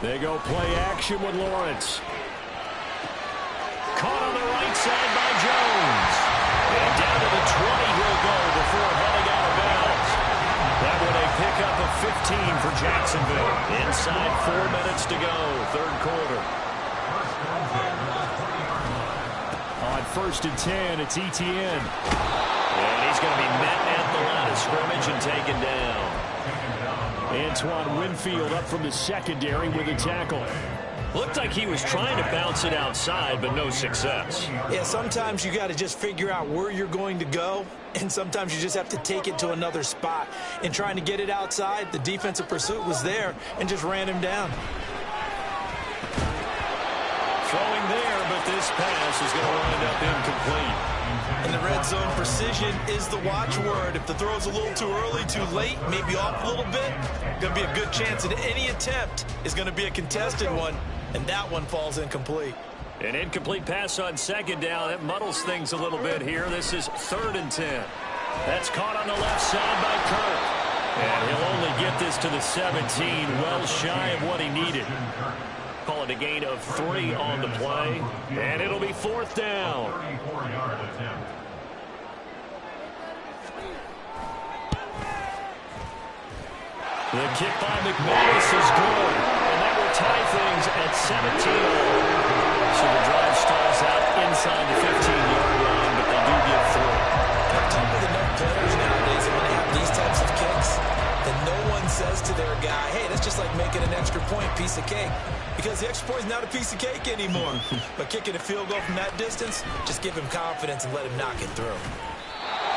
They go play action with Lawrence. Caught on the right side by Jones. And down to the 20 he'll go before heading out of bounds. That one a pickup of 15 for Jacksonville. Inside 4 minutes to go, 3rd quarter. On 1st and 10, it's Etienne. And he's going to be met at the line of scrimmage and taken down. Antoine Winfield up from the secondary with a tackle. Looked like he was trying to bounce it outside, but no success. Yeah, sometimes you got to just figure out where you're going to go, and sometimes you just have to take it to another spot. In trying to get it outside, the defensive pursuit was there and just ran him down. Throwing there, but this pass is going to wind up incomplete. In the red zone, precision is the watchword. If the throw's a little too early, too late, maybe off a little bit, going to be a good chance that any attempt is going to be a contested one, and that one falls incomplete. An incomplete pass on 2nd down. That muddles things a little bit here. This is 3rd and 10. That's caught on the left side by Kirk. And he'll only get this to the 17, well shy of what he needed. Call it a gain of 3 on the play, and it'll be 4th down. 34-yard attempt. The kick by McManus is good, and that will tie things at 17. So the drive stalls out inside the 15-yard line, but they do get through. I've talked with enough players nowadays, and when they have these types of kicks, then no one says to their guy, hey, that's just like making an extra point, piece of cake. Because the extra point is not a piece of cake anymore. But kicking a field goal from that distance, just give him confidence and let him knock it through.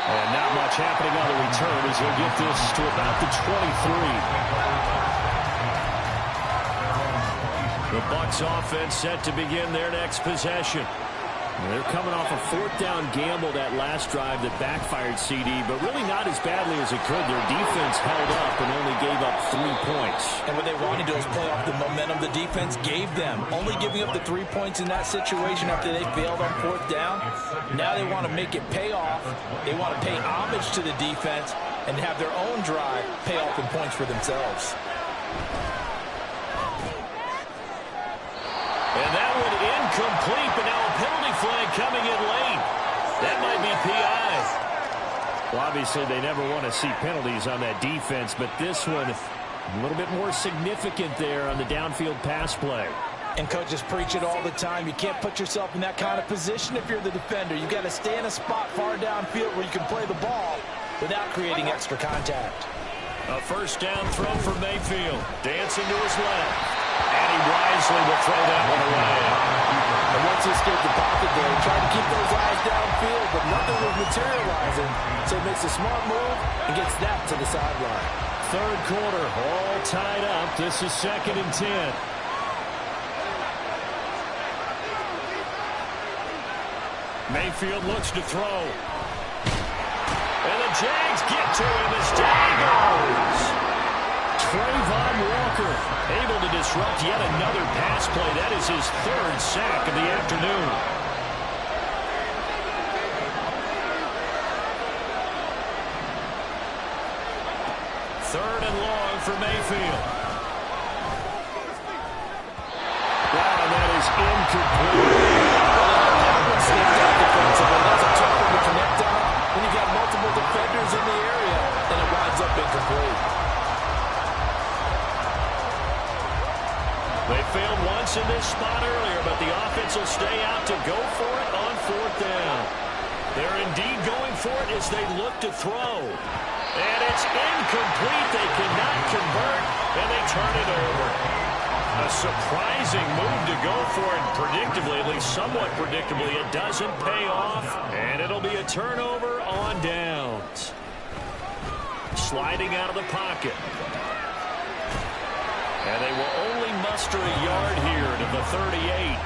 And not much happening on the return as he'll get this to about the 23. The Bucs offense set to begin their next possession. They're coming off a 4th down gamble that last drive that backfired CD, but really not as badly as it could. Their defense held up and only gave up 3 points. And what they wanted to do is play off the momentum the defense gave them. Only giving up the 3 points in that situation after they failed on 4th down. Now they want to make it pay off. They want to pay homage to the defense and have their own drive pay off in points for themselves. And that one incomplete, but now a penalty flag coming in late. That might be PI. Well, obviously, they never want to see penalties on that defense, but this one a little bit more significant there on the downfield pass play. And coaches preach it all the time. You can't put yourself in that kind of position if you're the defender. You've got to stay in a spot far downfield where you can play the ball without creating extra contact. A 1st down throw for Mayfield. Dancing to his left. And he wisely will throw that one away. And once he escaped the pocket there, he tried to keep those eyes downfield, but nothing was materializing. So he makes a smart move and gets that to the sideline. 3rd quarter, all tied up. This is 2nd and 10. Mayfield looks to throw. And the Jags get to him as down he goes. Trayvon Walker able to disrupt yet another pass play. That is his third sack of the afternoon. Third and long for Mayfield. Wow, and that is incomplete. Sneaked out defensively. That's a tough one to connect on when you got multiple defenders in the area, and it winds up incomplete. They failed once in this spot earlier, but the offense will stay out to go for it on fourth down. They're indeed going for it as they look to throw. And it's incomplete. They cannot convert, and they turn it over. A surprising move to go for it. Predictably, at least somewhat predictably, it doesn't pay off, and it'll be a turnover on downs. Sliding out of the pocket. And they will only muster a yard here to the 38.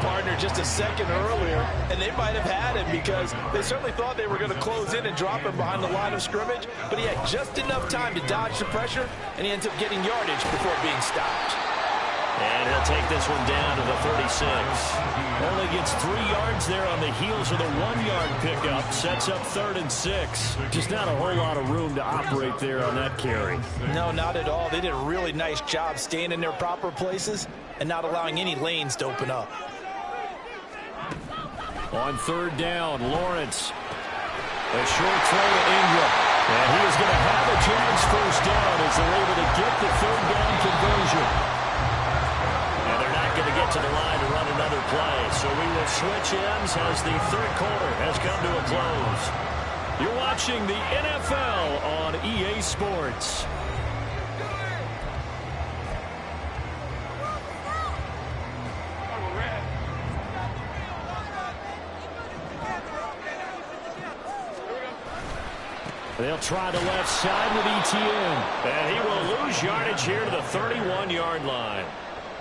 Partner just a second earlier, and they might have had him because they certainly thought they were going to close in and drop him behind the line of scrimmage, but he had just enough time to dodge the pressure, and he ends up getting yardage before being stopped. And he'll take this one down to the 36. Only gets 3 yards there on the heels of the 1-yard pickup. Sets up 3rd and 6. Just not a whole lot of room to operate there on that carry. No, not at all. They did a really nice job staying in their proper places and not allowing any lanes to open up. On 3rd down, Lawrence. A short throw to Ingram. And he is going to have a chance first down as they're able to get the 3rd down conversion. And they're not going to get to the line to run another play. So we will switch ends as the 3rd quarter has come to a close. You're watching the NFL on EA Sports. They'll try the left side with Etienne. And he will lose yardage here to the 31-yard line.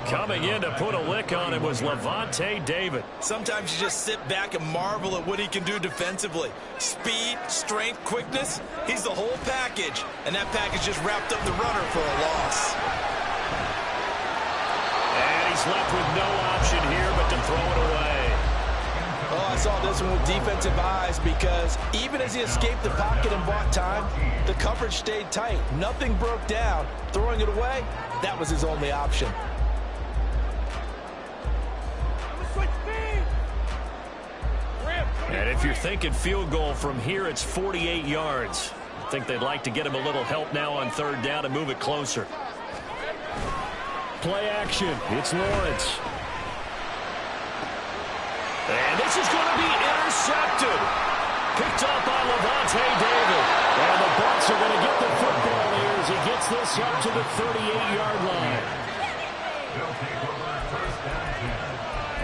Coming in to put a lick on him was Levante David. Sometimes you just sit back and marvel at what he can do defensively. Speed, strength, quickness. He's the whole package. And that package just wrapped up the runner for a loss. And he's left with no option here but to throw it away. Oh, I saw this one with defensive eyes because even as he escaped the pocket and bought time, the coverage stayed tight. Nothing broke down. Throwing it away, that was his only option. And if you're thinking field goal from here, it's 48 yards. I think they'd like to get him a little help now on 3rd down and move it closer. Play action. It's Lawrence. And this is going to be intercepted. Picked up by Levante David. And the Bucs are going to get the football here as he gets this up to the 38-yard line. They'll take over first down 10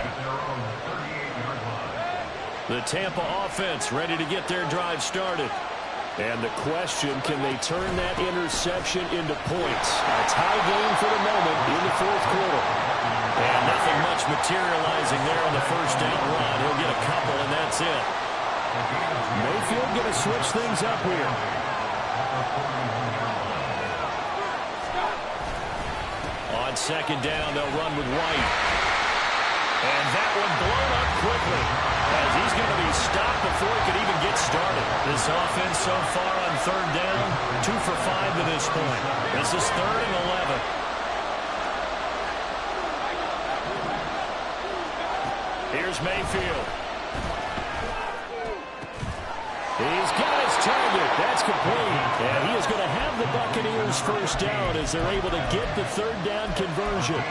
at their own 38-yard line. The Tampa offense ready to get their drive started. And the question, can they turn that interception into points? A tie game for the moment in the 4th quarter. And nothing much materializing there on the first down run. He'll get a couple, and that's it. Mayfield going to switch things up here. On 2nd down, they'll run with White. And that one blown up quickly as he's going to be stopped before he could even get started. This offense so far on 3rd down, 2 for 5 to this point. This is 3rd and 11. Here's Mayfield. He's got his target. That's complete. And he is going to have the Buccaneers first down as they're able to get the 3rd down conversion.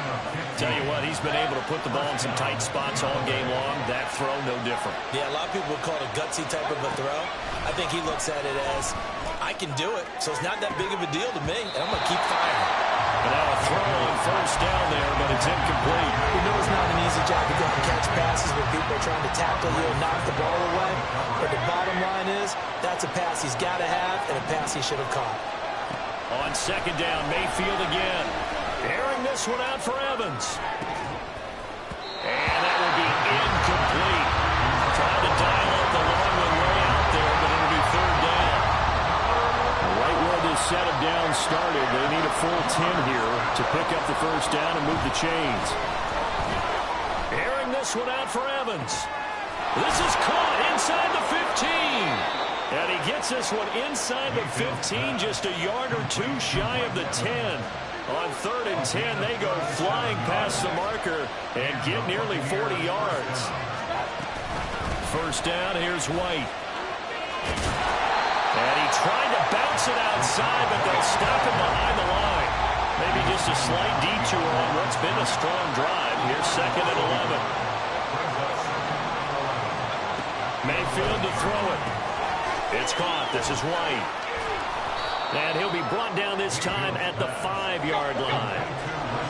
Tell you what, he's been able to put the ball in some tight spots all game long. That throw, no different. Yeah, a lot of people would call it a gutsy type of a throw. I think he looks at it as, I can do it, so it's not that big of a deal to me, and I'm going to keep firing. But now a throw on first down there, but it's incomplete. You know it's not an easy job to go and catch passes when people are trying to tackle you and knock the ball away. But the bottom line is, that's a pass he's got to have and a pass he should have caught. On 2nd down, Mayfield again. Airing this one out for Evans. And that will be incomplete. Trying to dial up the long one way out there, but it'll be 3rd down. Right where this set of downs started, they to pick up the first down and move the chains. Airing this one out for Evans. This is caught inside the 15. And he gets this one inside the 15, just a yard or two shy of the 10. On 3rd and 10, they go flying past the marker and get nearly 40 yards. First down, here's White. And he tried to bounce it outside, but they'll stop him behind the line. Maybe just a slight detour on what's been a strong drive. Here's 2nd and 11. Mayfield to throw it. It's caught. This is White. And he'll be brought down this time at the 5-yard line.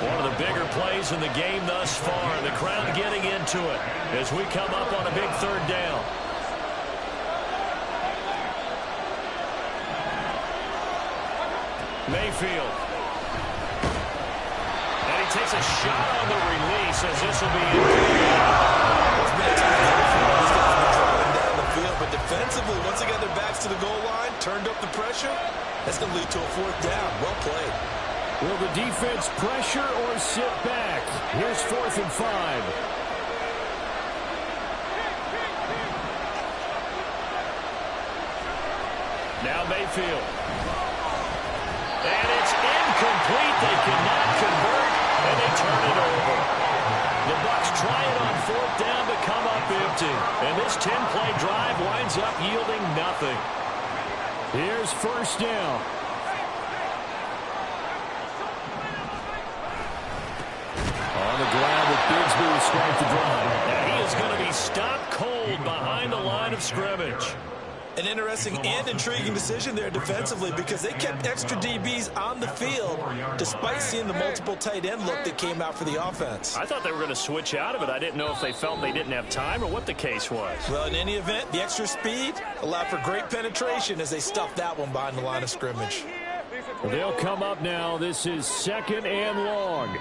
One of the bigger plays in the game thus far. The crowd getting into it as we come up on a big 3rd down. Mayfield. And he takes a shot on the release as this will be but defensively, once they got their backs to the goal line, turned up the pressure, that's going to lead to a 4th down. Well played. Will the defense pressure or sit back? Here's 4th and 5. Now Mayfield. And it's incomplete. They cannot convert, and they turn it over. The Bucs try it on 4th down to come up empty. And this 10-play drive winds up yielding nothing. Here's 1st down. On the ground with Bigsby to start the drive. And he is going to be stopped cold behind the line of scrimmage. An interesting and intriguing decision there defensively because they kept extra DBs on the field despite seeing the multiple tight end look that came out for the offense. I thought they were going to switch out of it. I didn't know if they felt they didn't have time or what the case was. Well, in any event, the extra speed allowed for great penetration as they stuffed that one behind the line of scrimmage. Well, they'll come up now. This is 2nd and long.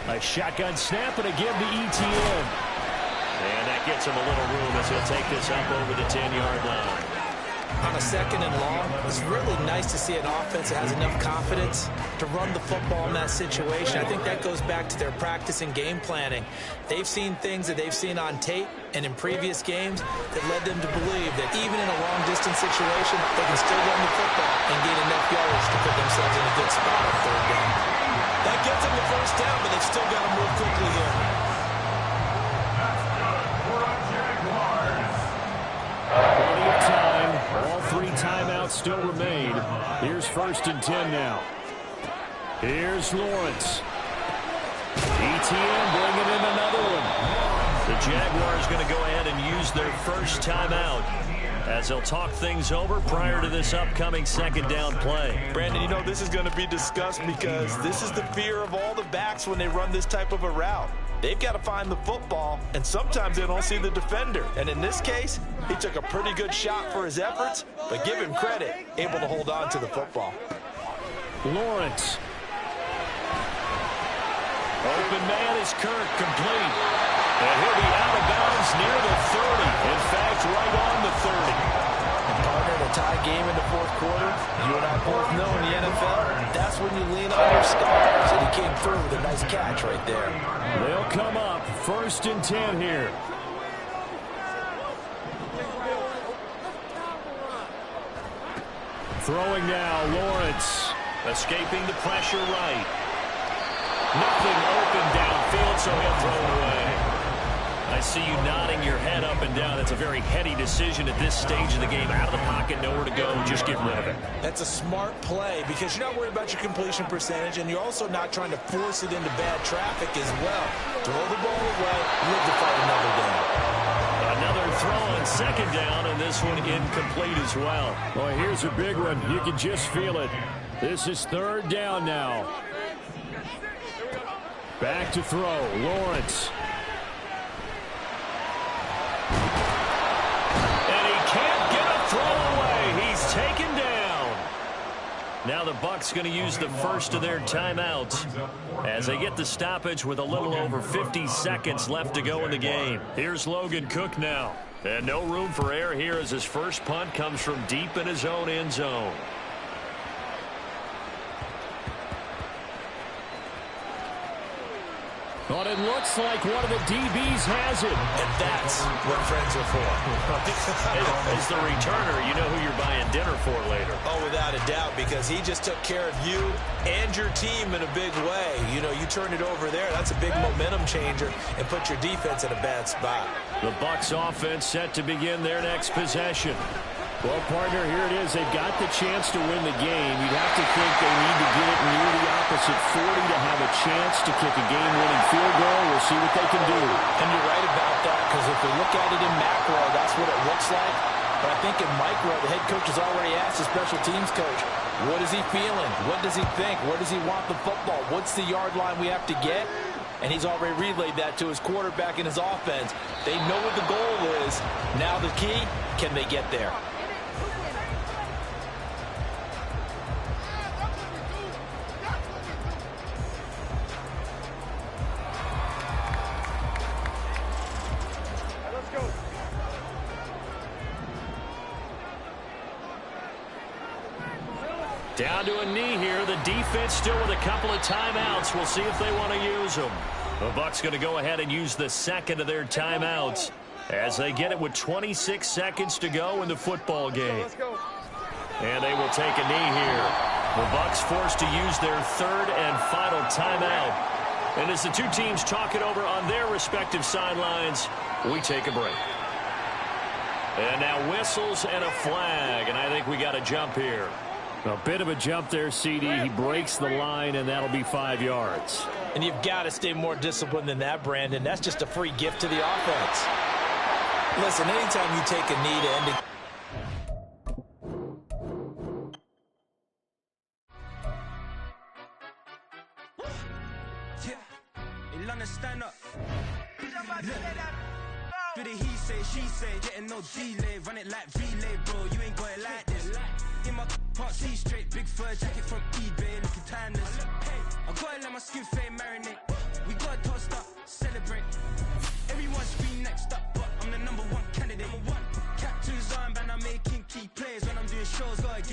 A shotgun snap and a give to ETN. And that gets him a little room as he'll take this up over the 10-yard line. On a 2nd and long, it's really nice to see an offense that has enough confidence to run the football in that situation. I think that goes back to their practice and game planning. They've seen things that they've seen on tape and in previous games that led them to believe that even in a long-distance situation, they can still run the football and gain enough yards to put themselves in a good spot on 3rd down. That gets them the 1st down, but they've still got to move quickly here. Plenty of time. All 3 timeouts still remain. Here's 1st and 10 now. Here's Lawrence. ETN bringing in another one. The Jaguars going to go ahead and use their first timeout as they'll talk things over prior to this upcoming 2nd down play. Brandon, you know this is going to be discussed because this is the fear of all the backs when they run this type of a route. They've got to find the football, and sometimes they don't see the defender. And in this case, he took a pretty good shot for his efforts, but give him credit, able to hold on to the football. Lawrence. Open man is Kirk, complete. And he'll be out of bounds near the 30. In fact, right on the 30. And partner, in a tie game in the 4th quarter, you and I both know in the NFL, that's when you lean on your stars. And he came through with a nice catch right there. They'll come up 1st and 10 here. Throwing now, Lawrence. Escaping the pressure right. Nothing open downfield, so he'll throw it away. I see you nodding your head up and down. That's a very heady decision at this stage of the game. Out of the pocket, nowhere to go. Just get rid of it. That's a smart play because you're not worried about your completion percentage, and you're also not trying to force it into bad traffic as well. Throw the ball away, live to fight another down. Another throw on 2nd down, and this one incomplete as well. Boy, here's a big one. You can just feel it. This is 3rd down now. Back to throw. Lawrence. And he can't get a throw away. He's taken down. Now the Bucs going to use the first of their timeouts as they get the stoppage with a little over 50 seconds left to go in the game. Here's Logan Cook now. And no room for error here as his first punt comes from deep in his own end zone. But it looks like one of the DBs has it. And that's what friends are for. As the returner, you know who you're buying dinner for later. Oh, without a doubt, because he just took care of you and your team in a big way. You know, you turn it over there. That's a big momentum changer and put your defense in a bad spot. The Bucs offense set to begin their next possession. Well, partner, here it is. They've got the chance to win the game. You'd have to think they need to get it near the opposite 40 to have a chance to kick a game-winning field goal. We'll see what they can do. And you're right about that, because if we look at it in macro, that's what it looks like. But I think in micro, the head coach has already asked the special teams coach, what is he feeling? What does he think? Where does he want the football? What's the yard line we have to get? And he's already relayed that to his quarterback and his offense. They know what the goal is. Now the key, can they get there? Down to a knee here. The defense still with a couple of timeouts. We'll see if they want to use them. The Bucs going to go ahead and use the second of their timeouts as they get it with 26 seconds to go in the football game. And they will take a knee here. The Bucs forced to use their third and final timeout. And as the two teams talk it over on their respective sidelines, we take a break. And now whistles and a flag, and I think we got a jump here. A bit of a jump there, CD. He breaks the line, and that'll be 5 yards. And you've got to stay more disciplined than that, Brandon. That's just a free gift to the offense. Listen, anytime you take a knee to end a stand up. Do the he say, she say, getting no delay, run it like relay, bro. You ain't got it like this. In my part C straight, big fur jacket from eBay, looking timeless. I gotta let my skin fade marinate. We gotta toast up, celebrate.